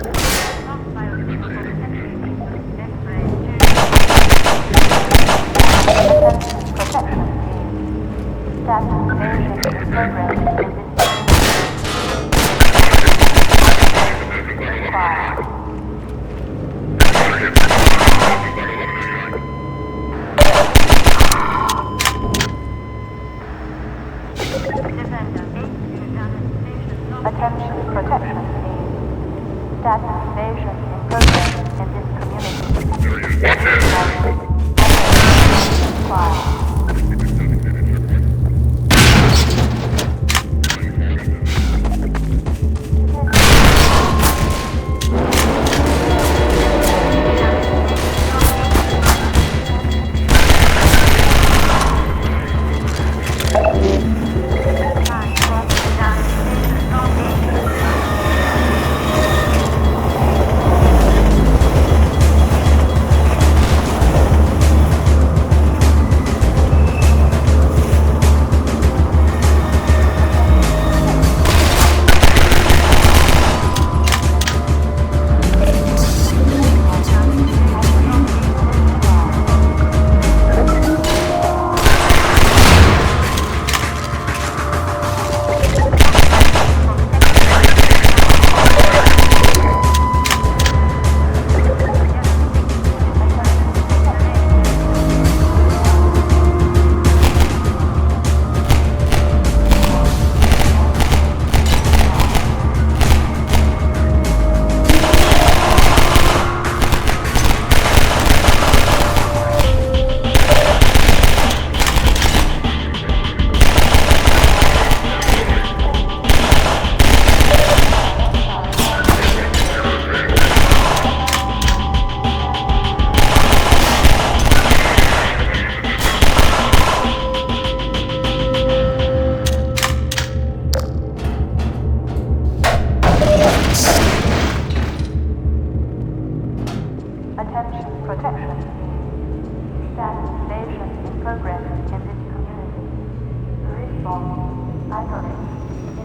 Speaker 7: bombing. Isolate.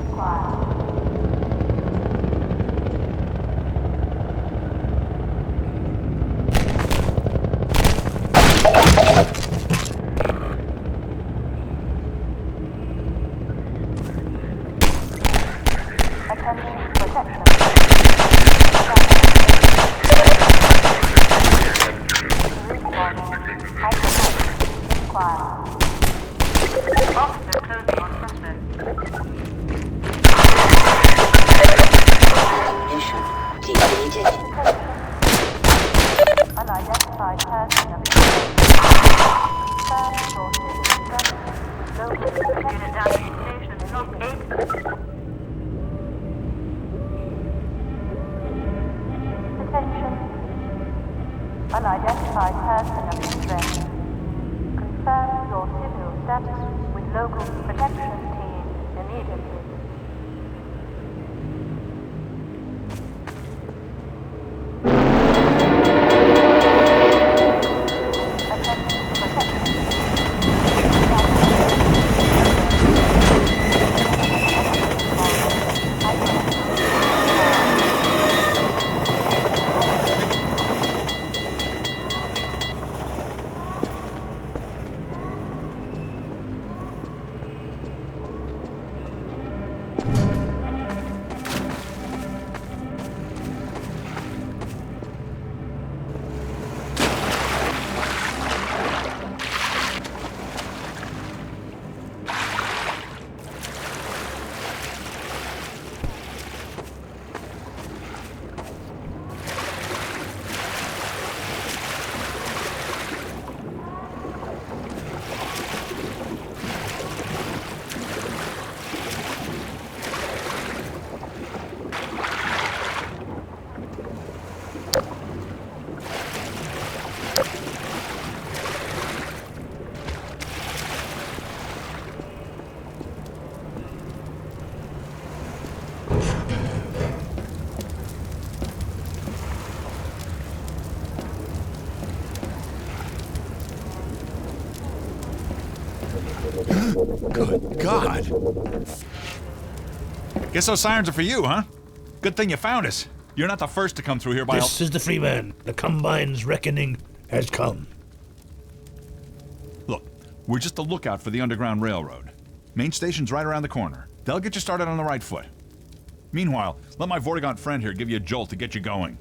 Speaker 7: Inquire. Attention protection. Officer closing on suspect.
Speaker 12: Mission deleted.
Speaker 7: Unidentified person of interest. First sources. Local unit damage station log 8. Unidentified person of interest. Confirm your civil status with local protection team immediately.
Speaker 3: Good God. Guess those sirens are for you, huh? Good thing you found us. You're not the first to come through here by...
Speaker 13: This is the Freeman. The Combine's reckoning has come.
Speaker 3: Look, we're just a lookout for the Underground Railroad. Main station's right around the corner. They'll get you started on the right foot. Meanwhile, let my Vortigaunt friend here give you a jolt to get you going.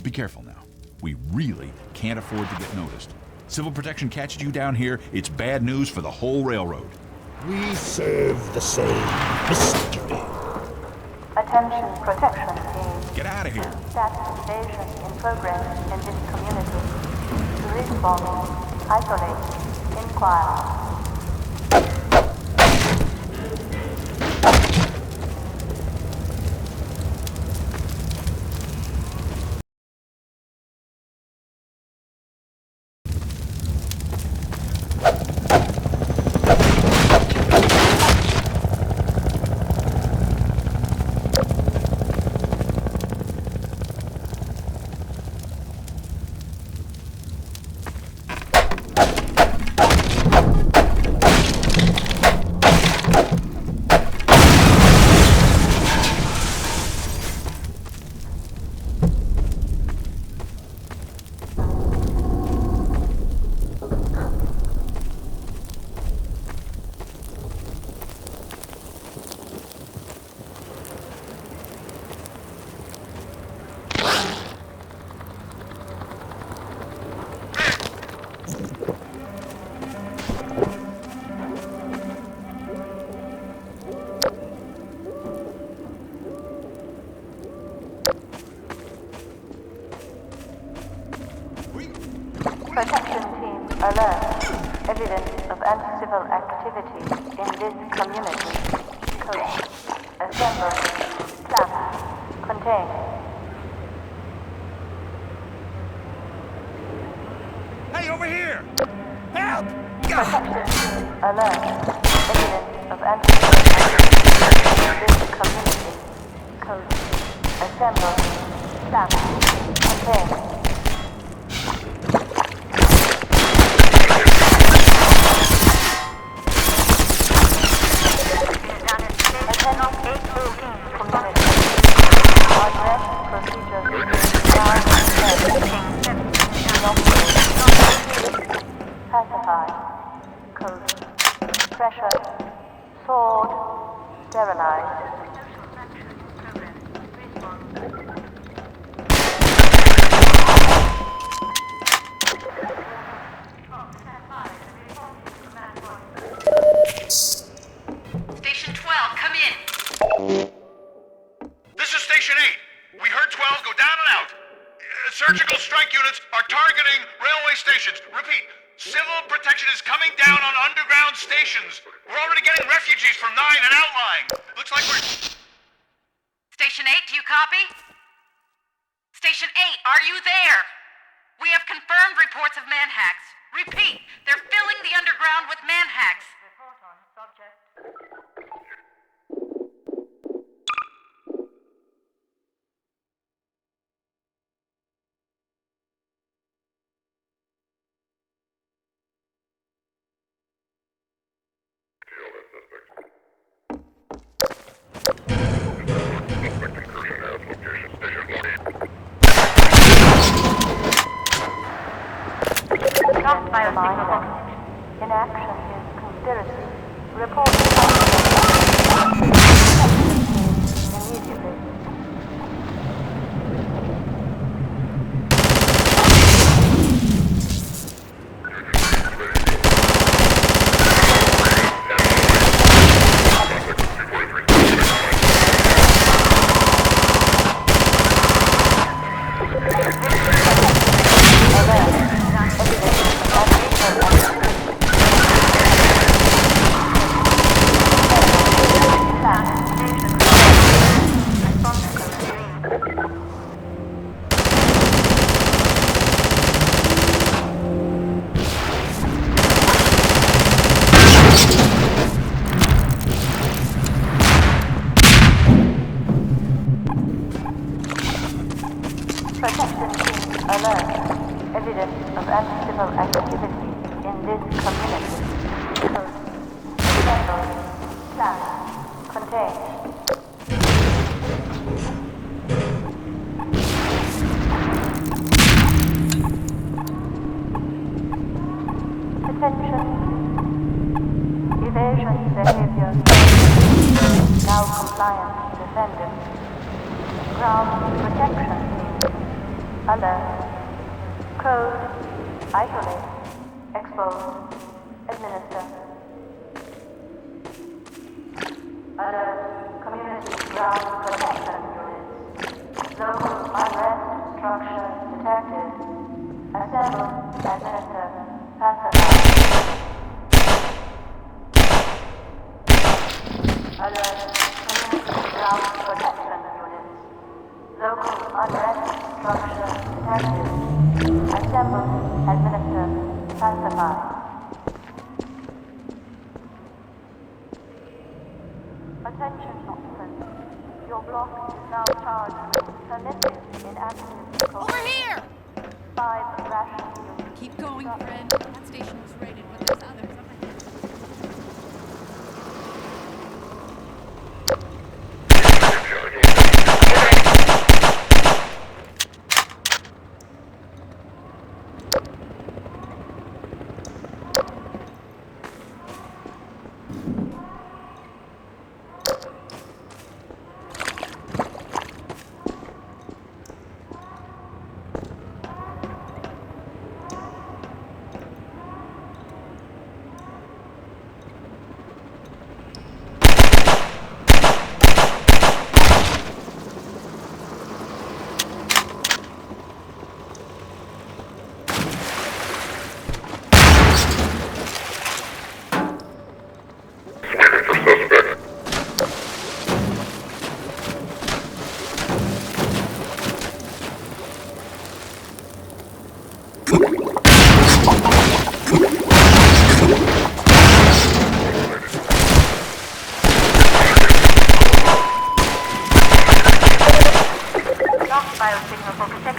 Speaker 3: Be careful now. We really can't afford to get noticed. Civil protection catches you down here, it's bad news for the whole railroad.
Speaker 13: We serve the same mystery.
Speaker 7: Attention protection team.
Speaker 3: Get out of here.
Speaker 7: Status invasion in progress in this community. Tourist bombing. Isolate. Inquire. Protection team alert. Evidence of anti-civil activity in this community. Code. Assemble. Plan. Contain.
Speaker 3: Hey, over here! Help!
Speaker 7: Protection team alert. Evidence of anti-civil activity in this community. Code. Assemble.
Speaker 5: Station 12, come in.
Speaker 3: This is Station 8. We heard 12 go down and out. Surgical strike units are targeting railway stations. Repeat, civil protection is coming down on underground stations. We're already getting refugees from 9 and outlying. Looks like we're...
Speaker 5: Station 8, do you copy? Station 8, are you there? We have confirmed reports of manhacks. Repeat, they're filling the underground with manhacks.
Speaker 7: Report on subject.
Speaker 5: Not by a single
Speaker 7: Inaction is conspiracy. Report immediately. Protection team alert. Evidence of anti-civil activity in this community. Plan. Contain. Attention. Evasion behavior. Now compliant defendant. Ground protection. Alert. Code. Isolate. Expose. Administer. Alert. Community ground protection units. Local unrest structure detected. Assemble. Administer. Pacify. Alert. Community ground protection units. Local unrest structure detected. Assemble, administer, pacify. Attention, occupants. Your block is now charged with selective inactive cocaine.
Speaker 9: Over here!
Speaker 7: 5 ration units.
Speaker 9: Keep going, friend. That station was raided, but there's others up ahead.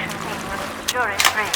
Speaker 7: protection team. Jury free.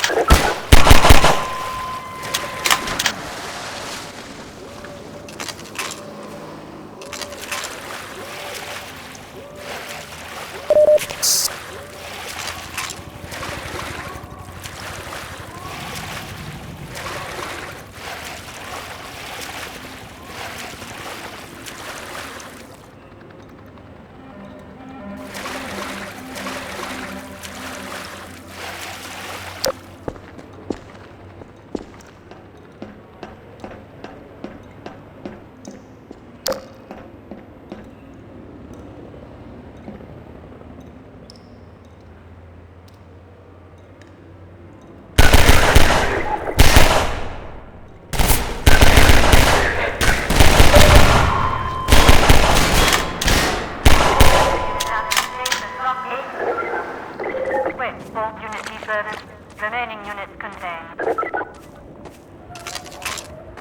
Speaker 7: Remaining units contained.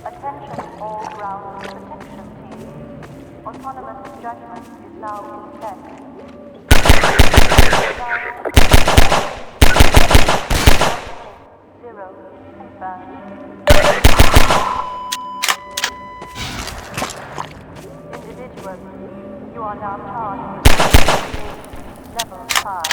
Speaker 7: Attention all ground protection team. Autonomous judgment is now in effect. Zero confirmed. Individual, you are now charged with level 5.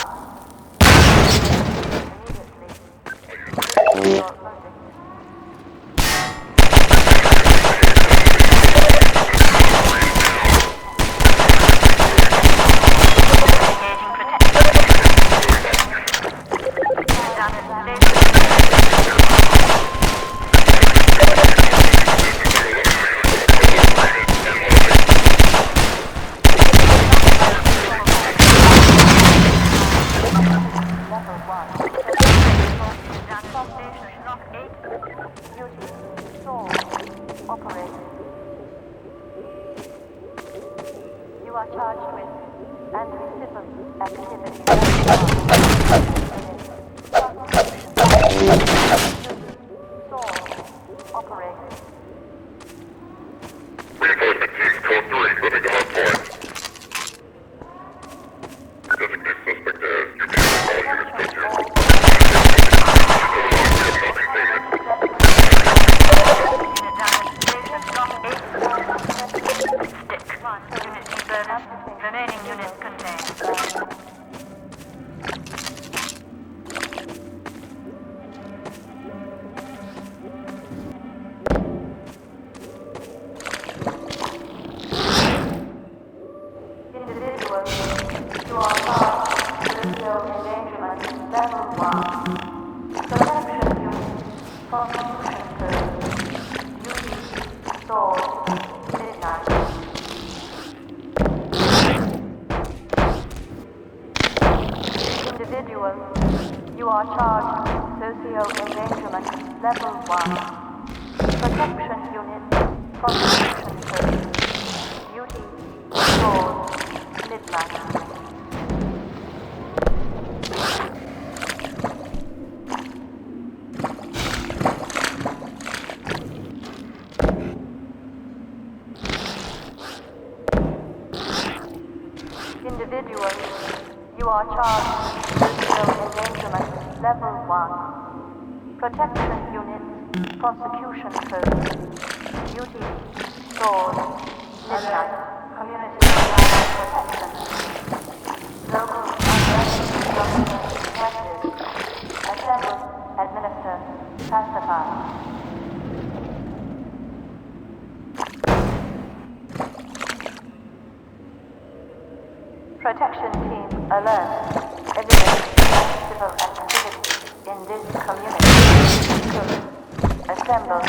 Speaker 7: You are charged with anti-civil activity. Operating.
Speaker 6: Reinforcement team code 3, moving to hard point. Designate suspect as UB. All units code 2.
Speaker 7: Remaining units contained. Individual, you are charged with your endangerment level 1. Protection unit, constitution code. Duty, sword, midnight. Individual, you are charged with socio-endangerment level 1. Protection unit, constitution code. Duty, sword, midnight. Individual, you are charged with socio-endangerment level 1. Protection unit, prosecution code. Duty, sword, midnight. Community protection. Local unrest government detected. Assemble, administer, pacify. Protection team alert. Evidence of civil activity in this community. Good. Assemble.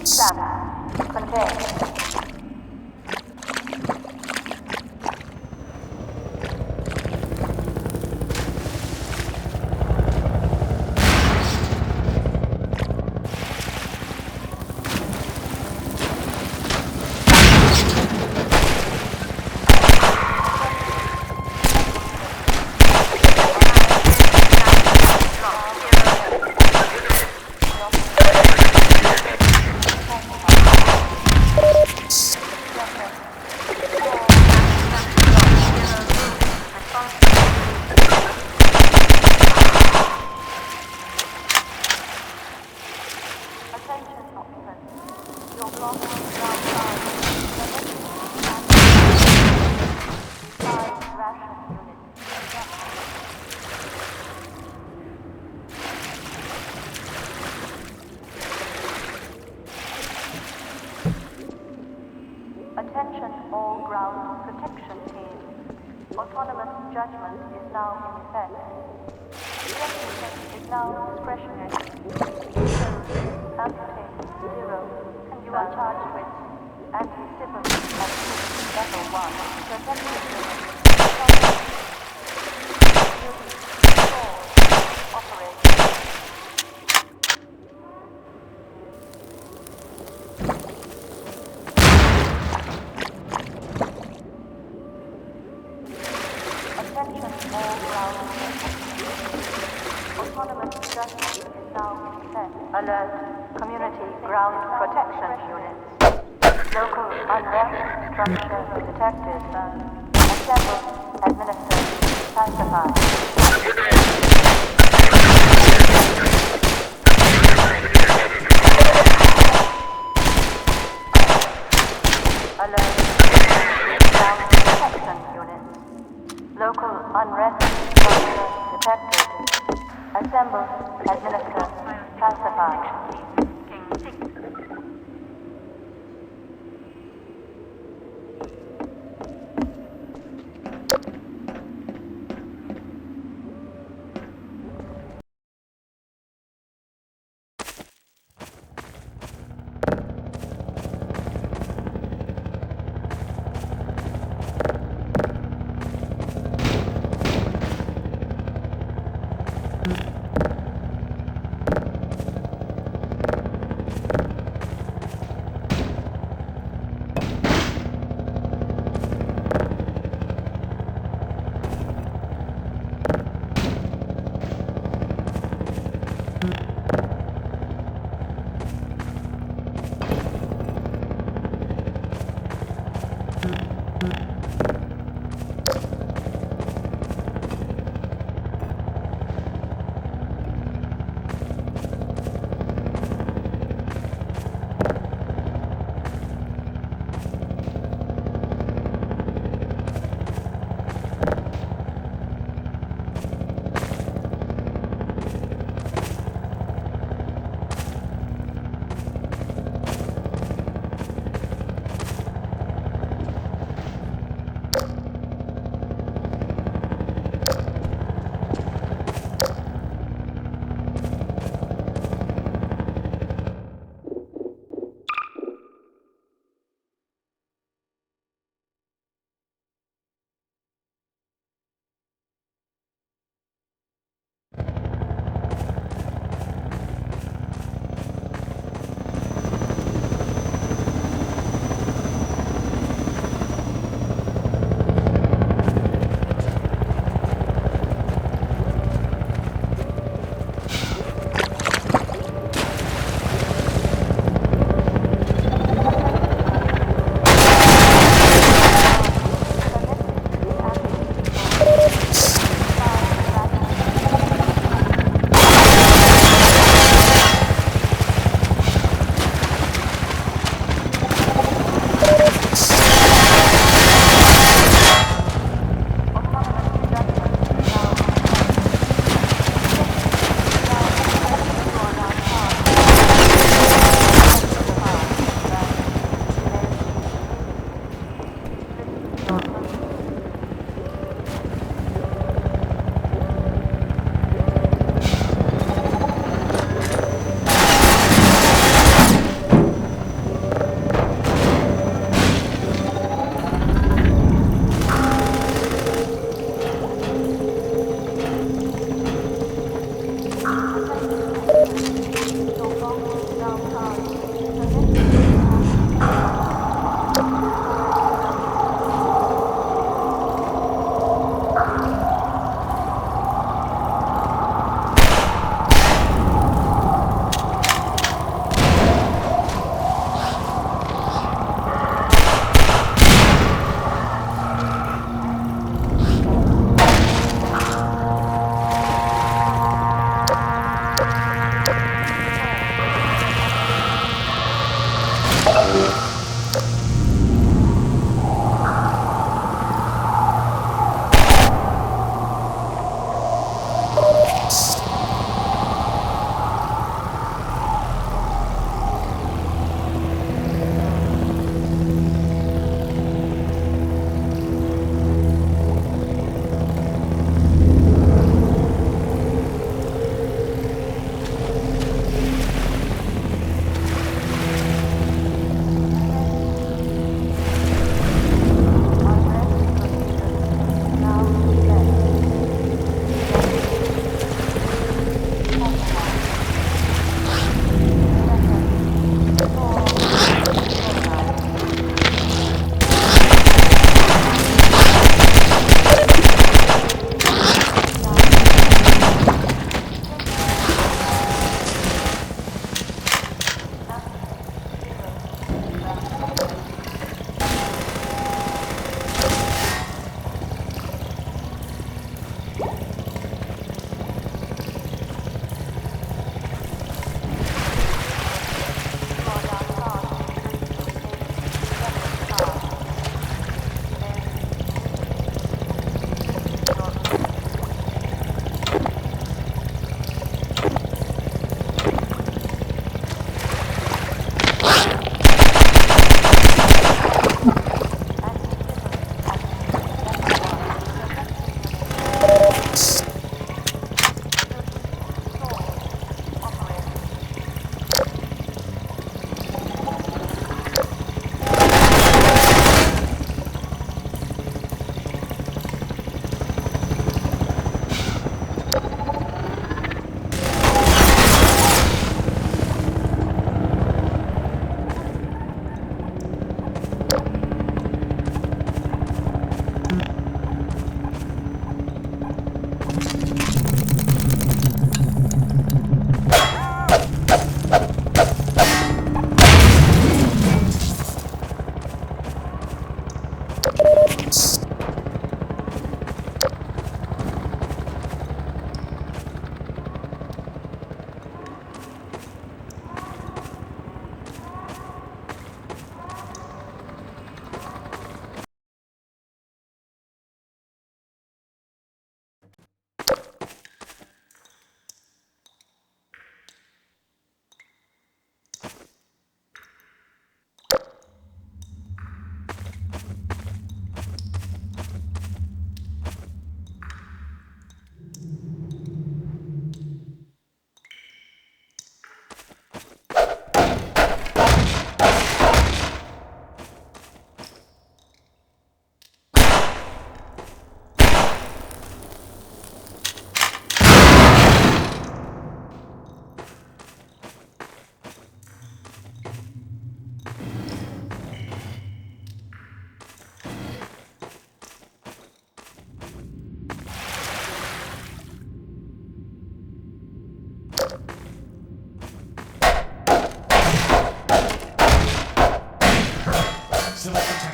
Speaker 7: Stop. Contain. judgment is now in effect. Execution is now discretionary. Amputate 0. You are charged with anti-civil activity level 1. Protective unit. Duty. 4. Operation. Attention all ground autonomous judgment is now in effect. Alert community ground protection units. Local unrest structure detected. Assemble, administer, pacify. Alert ground protection units. Local unrest structure detected. Assemble, administer, pacify.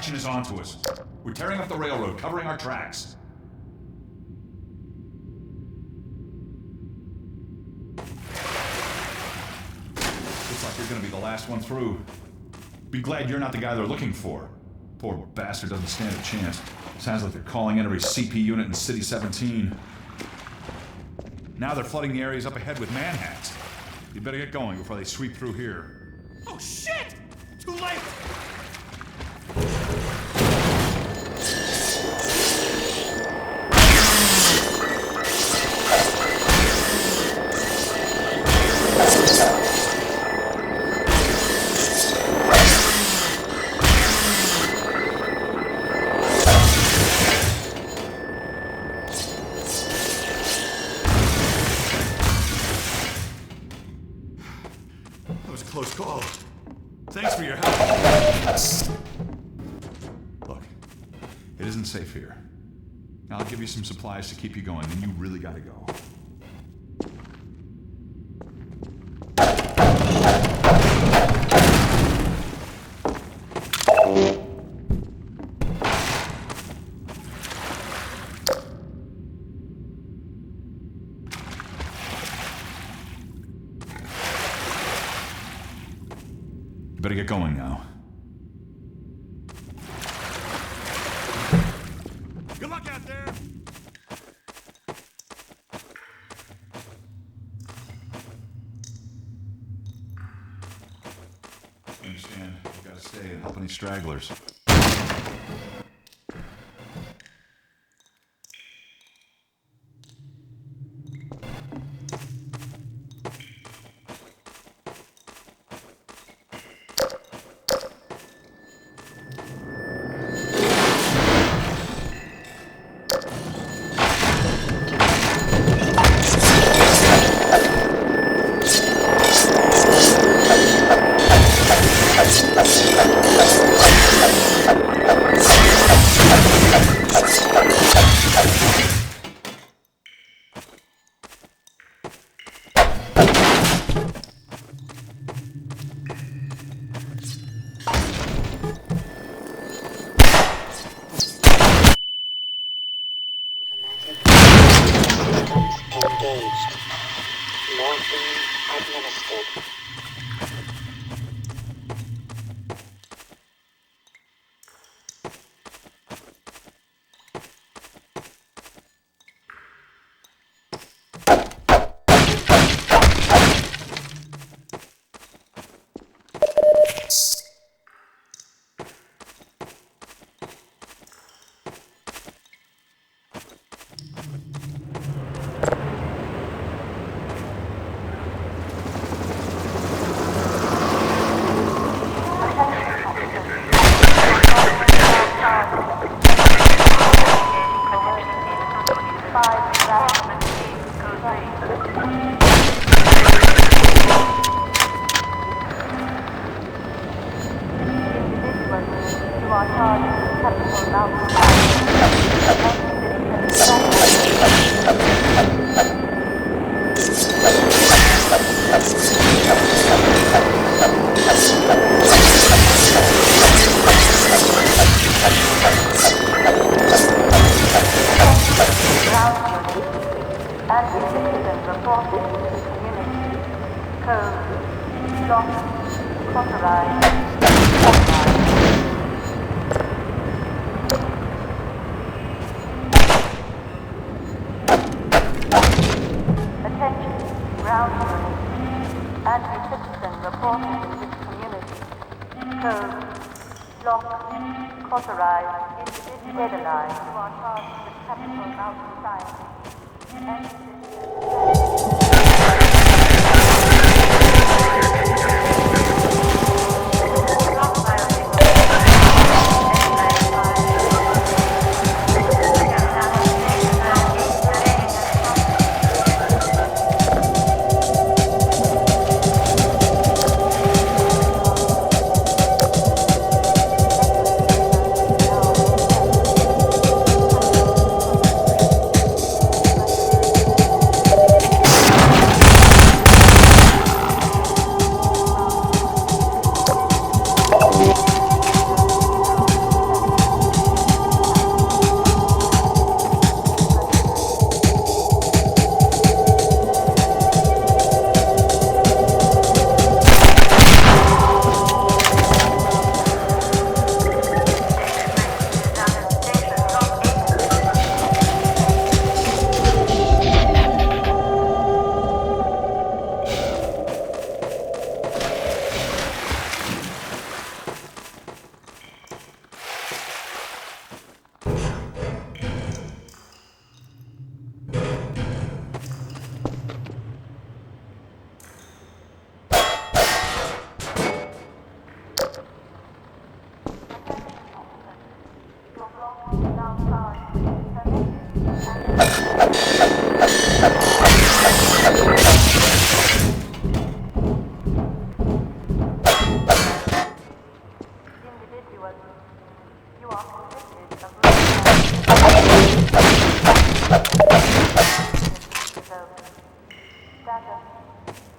Speaker 3: action is on to us. We're tearing up the railroad, covering our tracks. Looks like you're gonna be the last one through. Be glad you're not the guy they're looking for. Poor bastard doesn't stand a chance. Sounds like they're calling in every CP unit in City 17. Now they're flooding the areas up ahead with manhacks. You better get going before they sweep through here.
Speaker 14: Oh shit! Too late!
Speaker 3: That was a close call. Thanks for your help. Look, it isn't safe here. I'll give you some supplies to keep you going, then you really gotta go. You better get going now.
Speaker 14: Good luck out there!
Speaker 3: I understand. You've gotta stay and help any stragglers.
Speaker 12: Engaged. Morphine administered.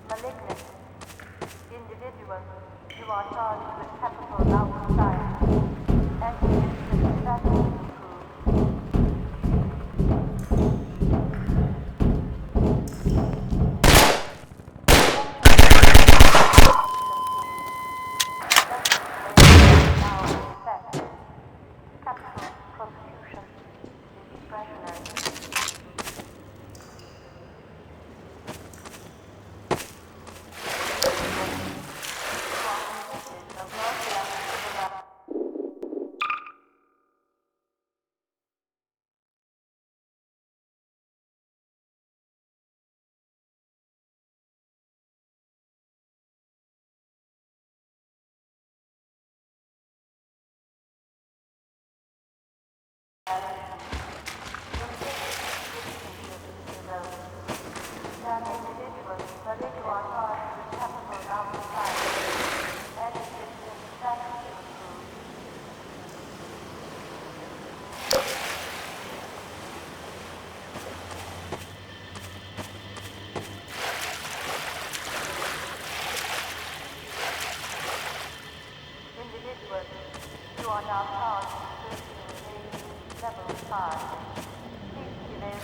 Speaker 7: malignant. Individual, you are charged with capital outside. Anti-instant status approved. Capital prosecution discretionary. Individual, you are now charged with searching level 5. Please delay.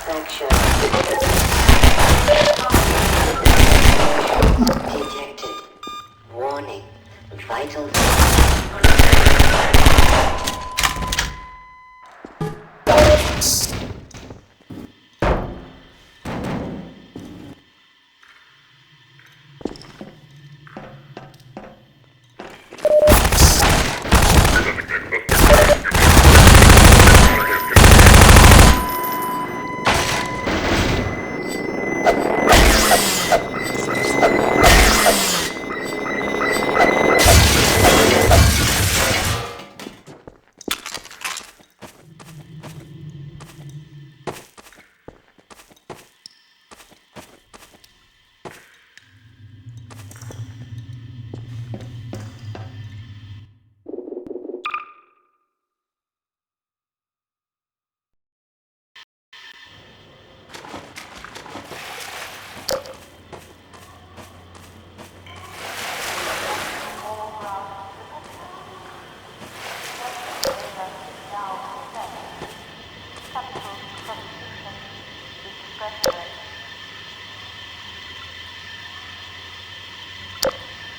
Speaker 12: Fracture. Detected. Warning. Vital.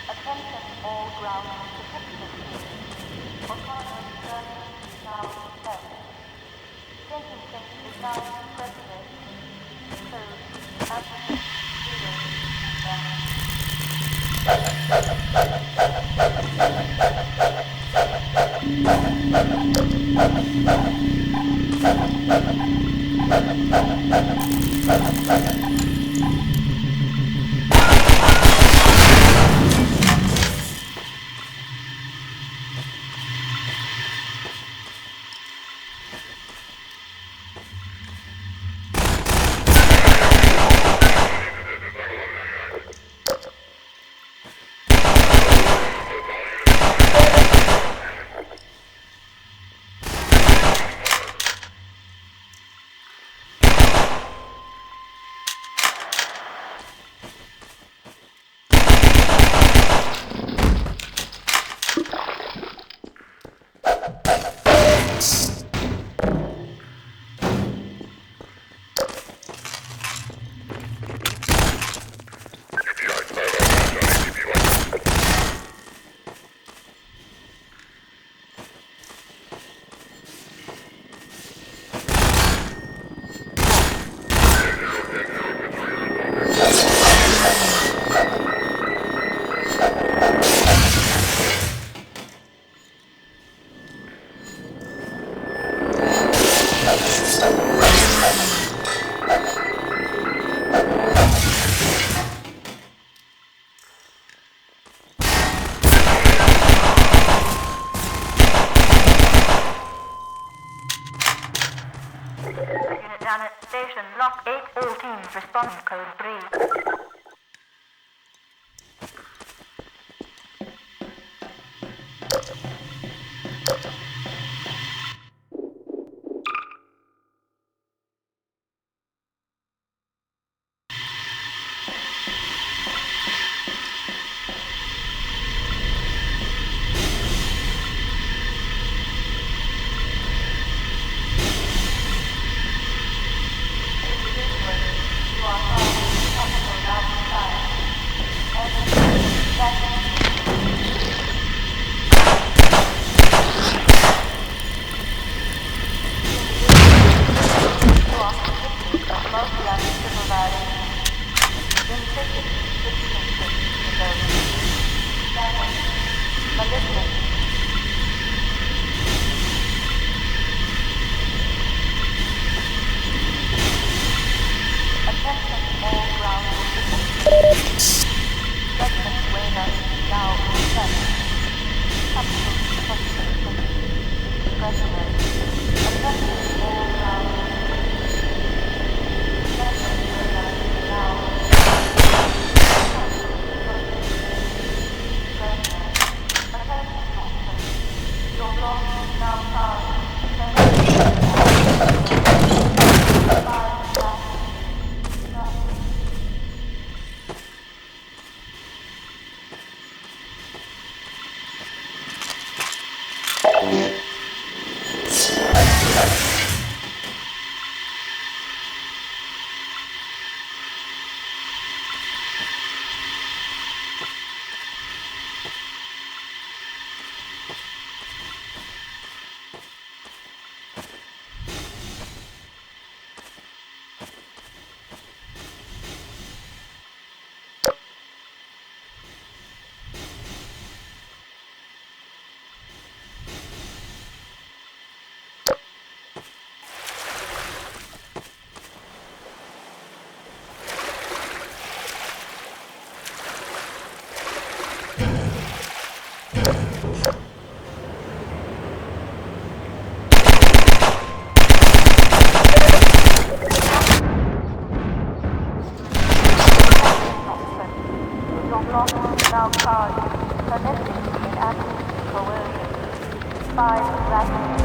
Speaker 12: Attention all ground protection teams. Autonomous journey is now set. Sentencing is now president. Code Applicant 0. Unit down at station. Lock 8. All teams responding. Code 3. Now charged. Connecting in active coercion. 5 rapid.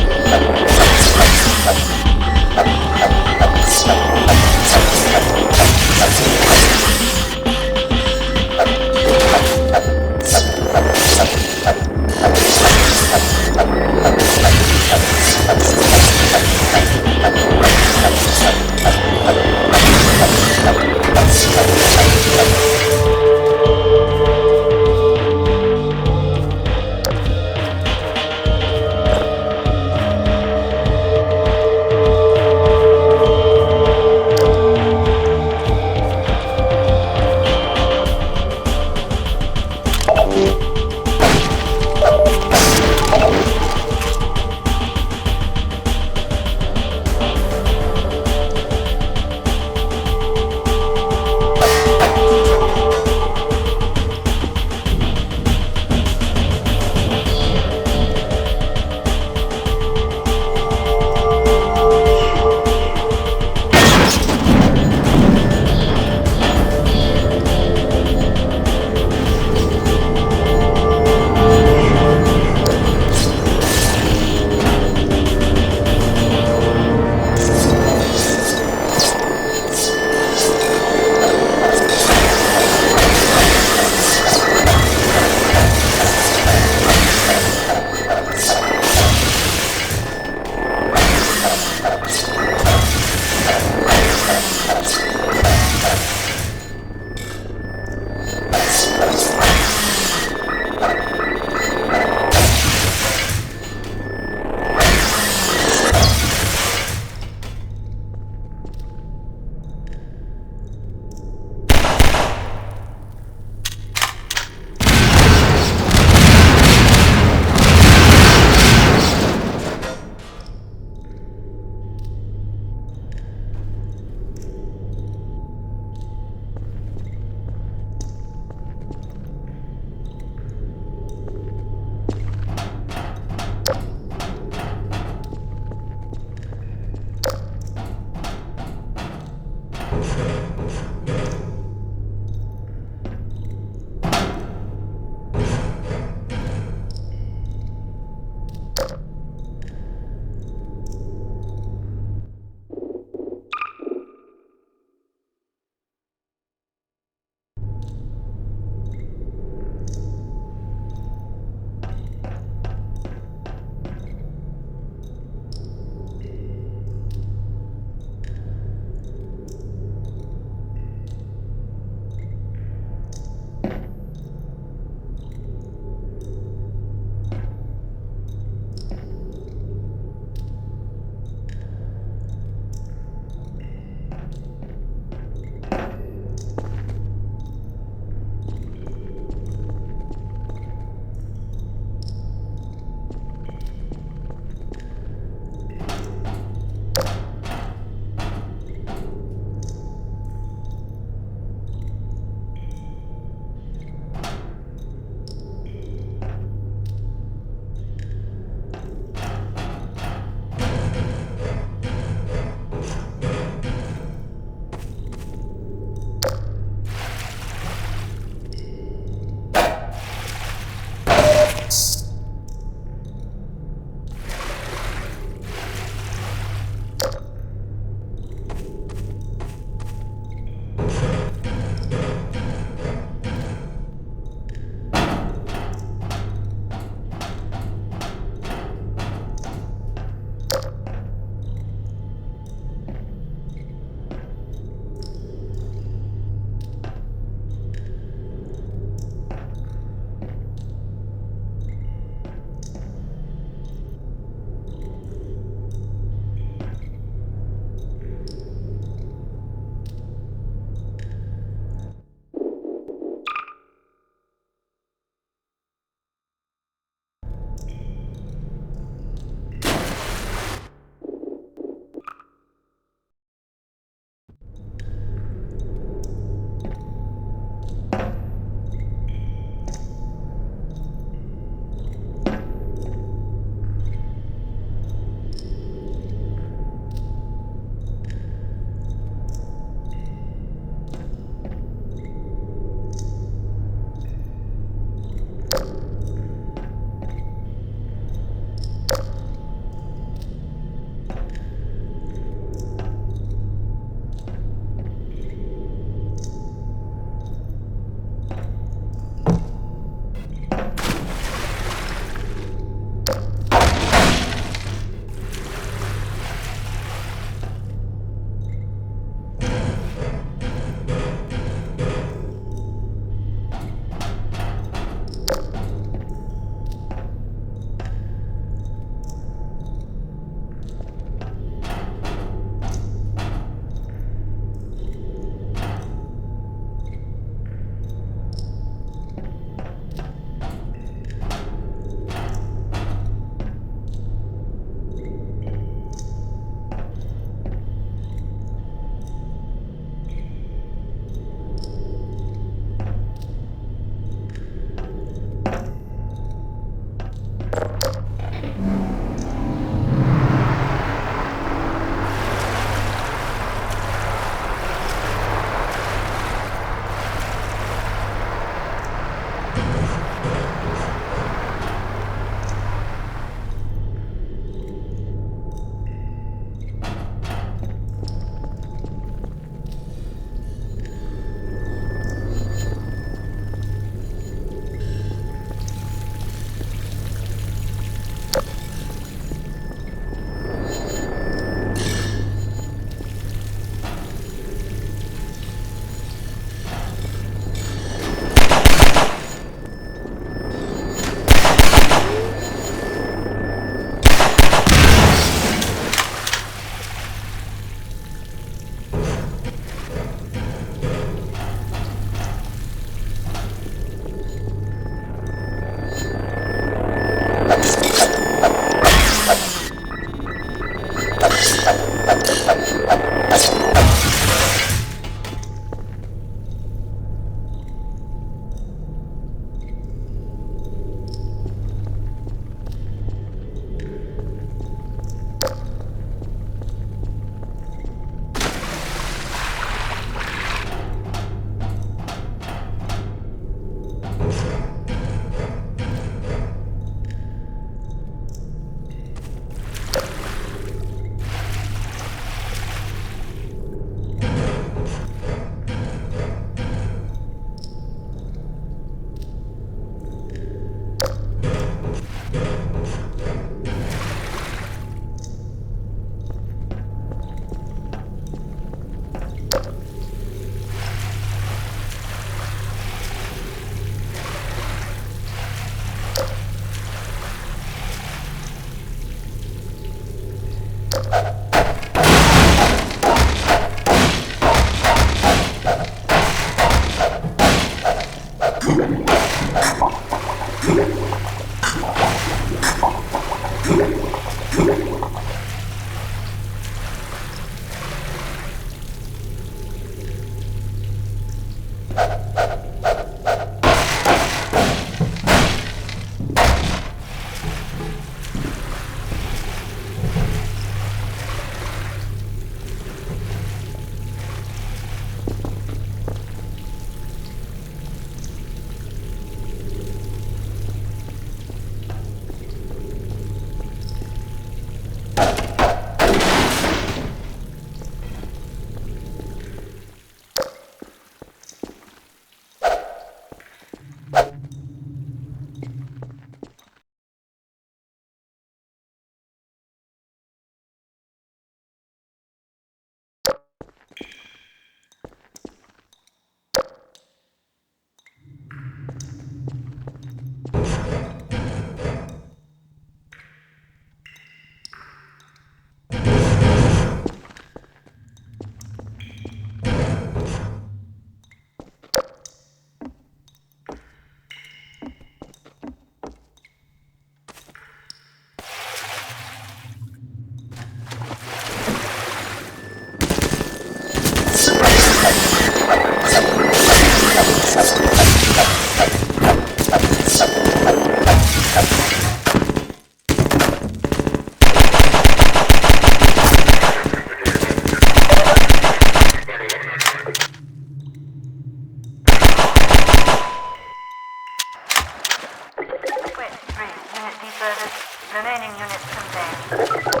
Speaker 12: Remaining units contained.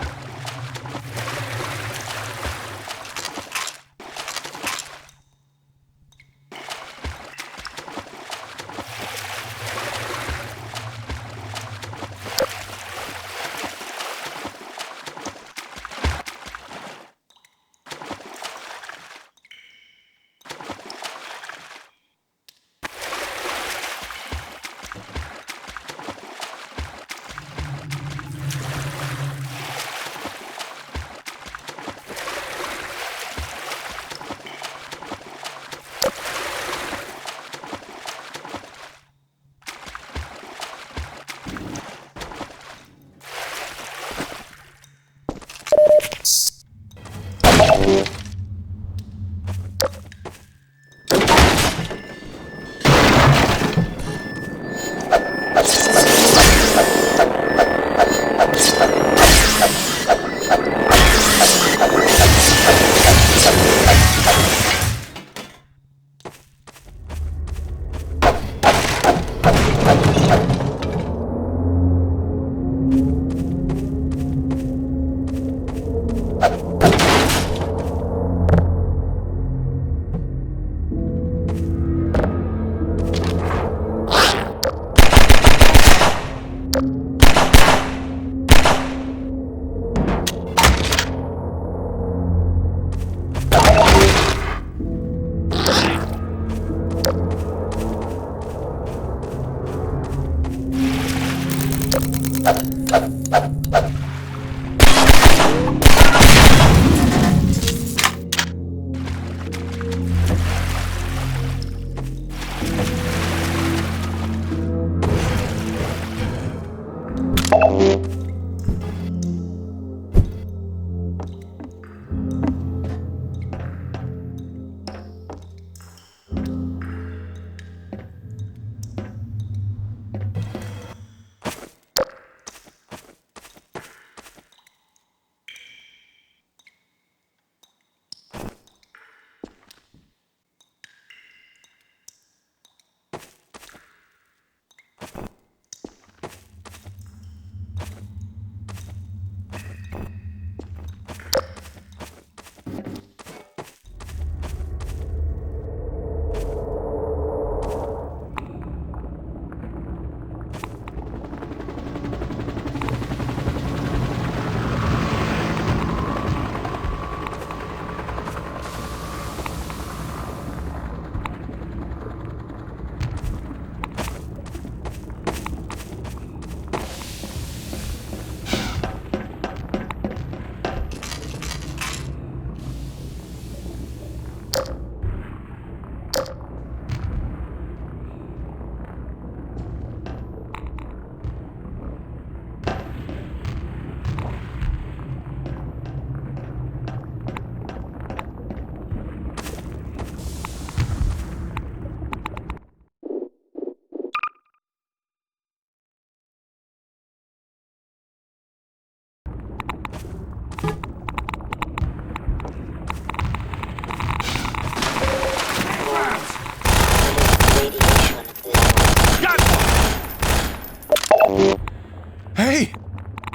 Speaker 3: Hey,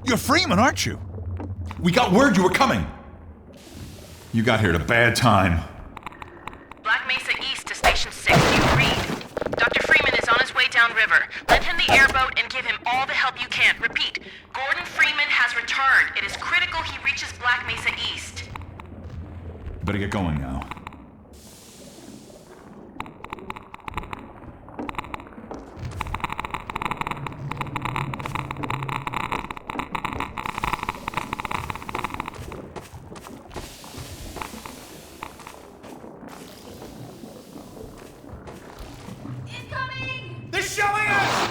Speaker 3: you're Freeman, aren't you? We got word you were coming. You got here at a bad time.
Speaker 5: Black Mesa East to Station 6, do you read? Dr. Freeman is on his way downriver. Lend him the airboat and give him all the help you can. Repeat, Gordon Freeman has returned. It is critical he reaches Black Mesa East.
Speaker 3: Better get going now.
Speaker 14: They're showing us!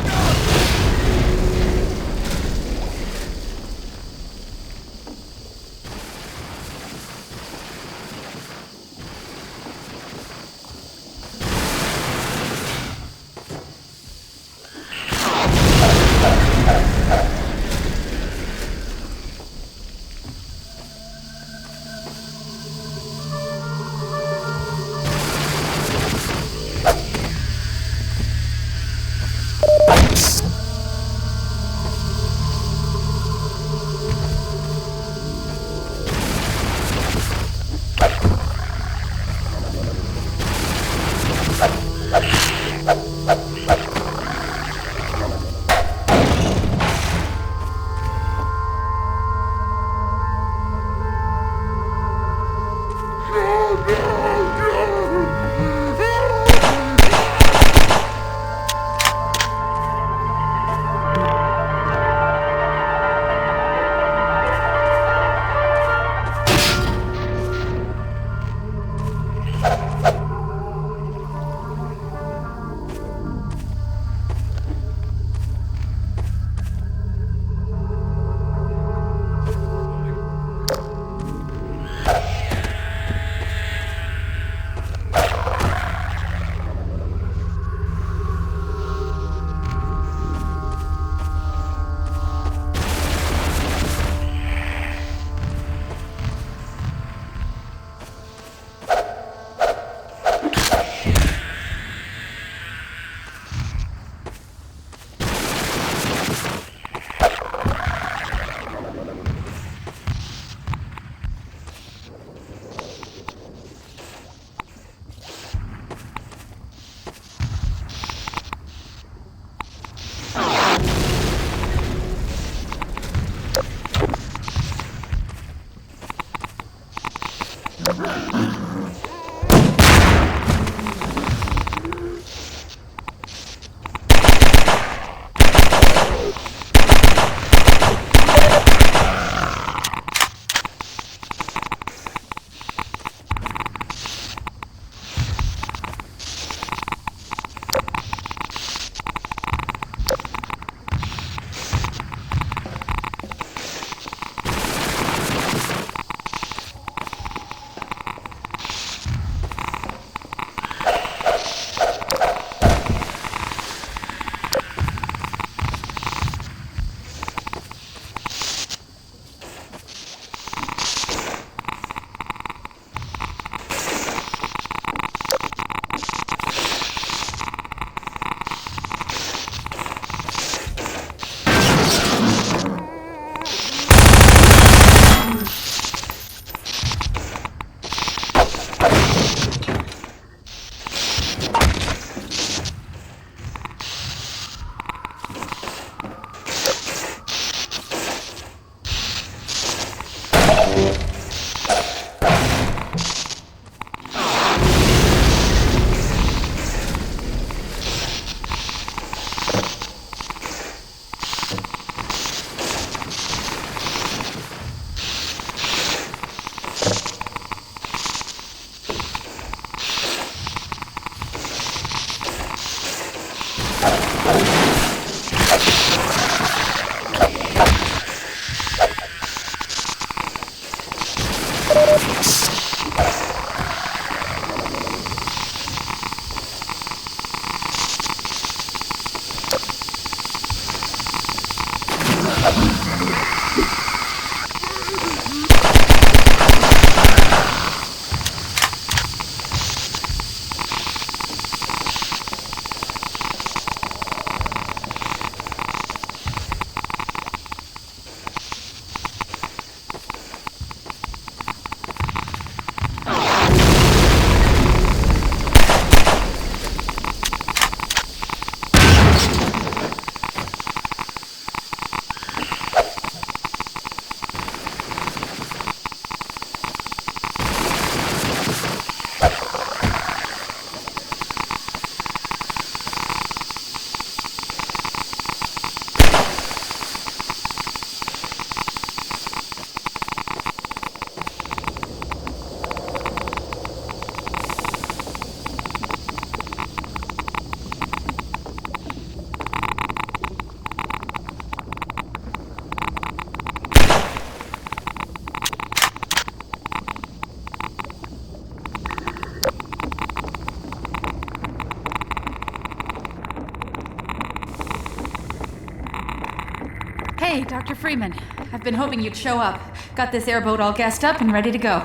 Speaker 9: Hey, Dr. Freeman. I've been hoping you'd show up. Got this airboat all gassed up and ready to go.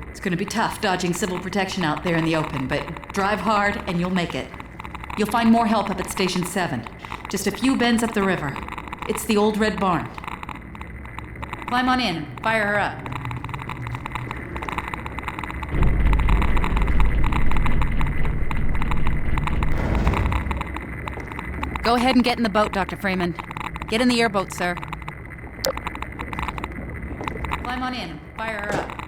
Speaker 9: It's gonna be tough dodging civil protection out there in the open, but drive hard and you'll make it. You'll find more help up at Station 7. Just a few bends up the river. It's the old red barn. Climb on in. Fire her up. Go ahead and get in the boat, Dr. Freeman. Get in the airboat, sir. Climb on in. Fire her up.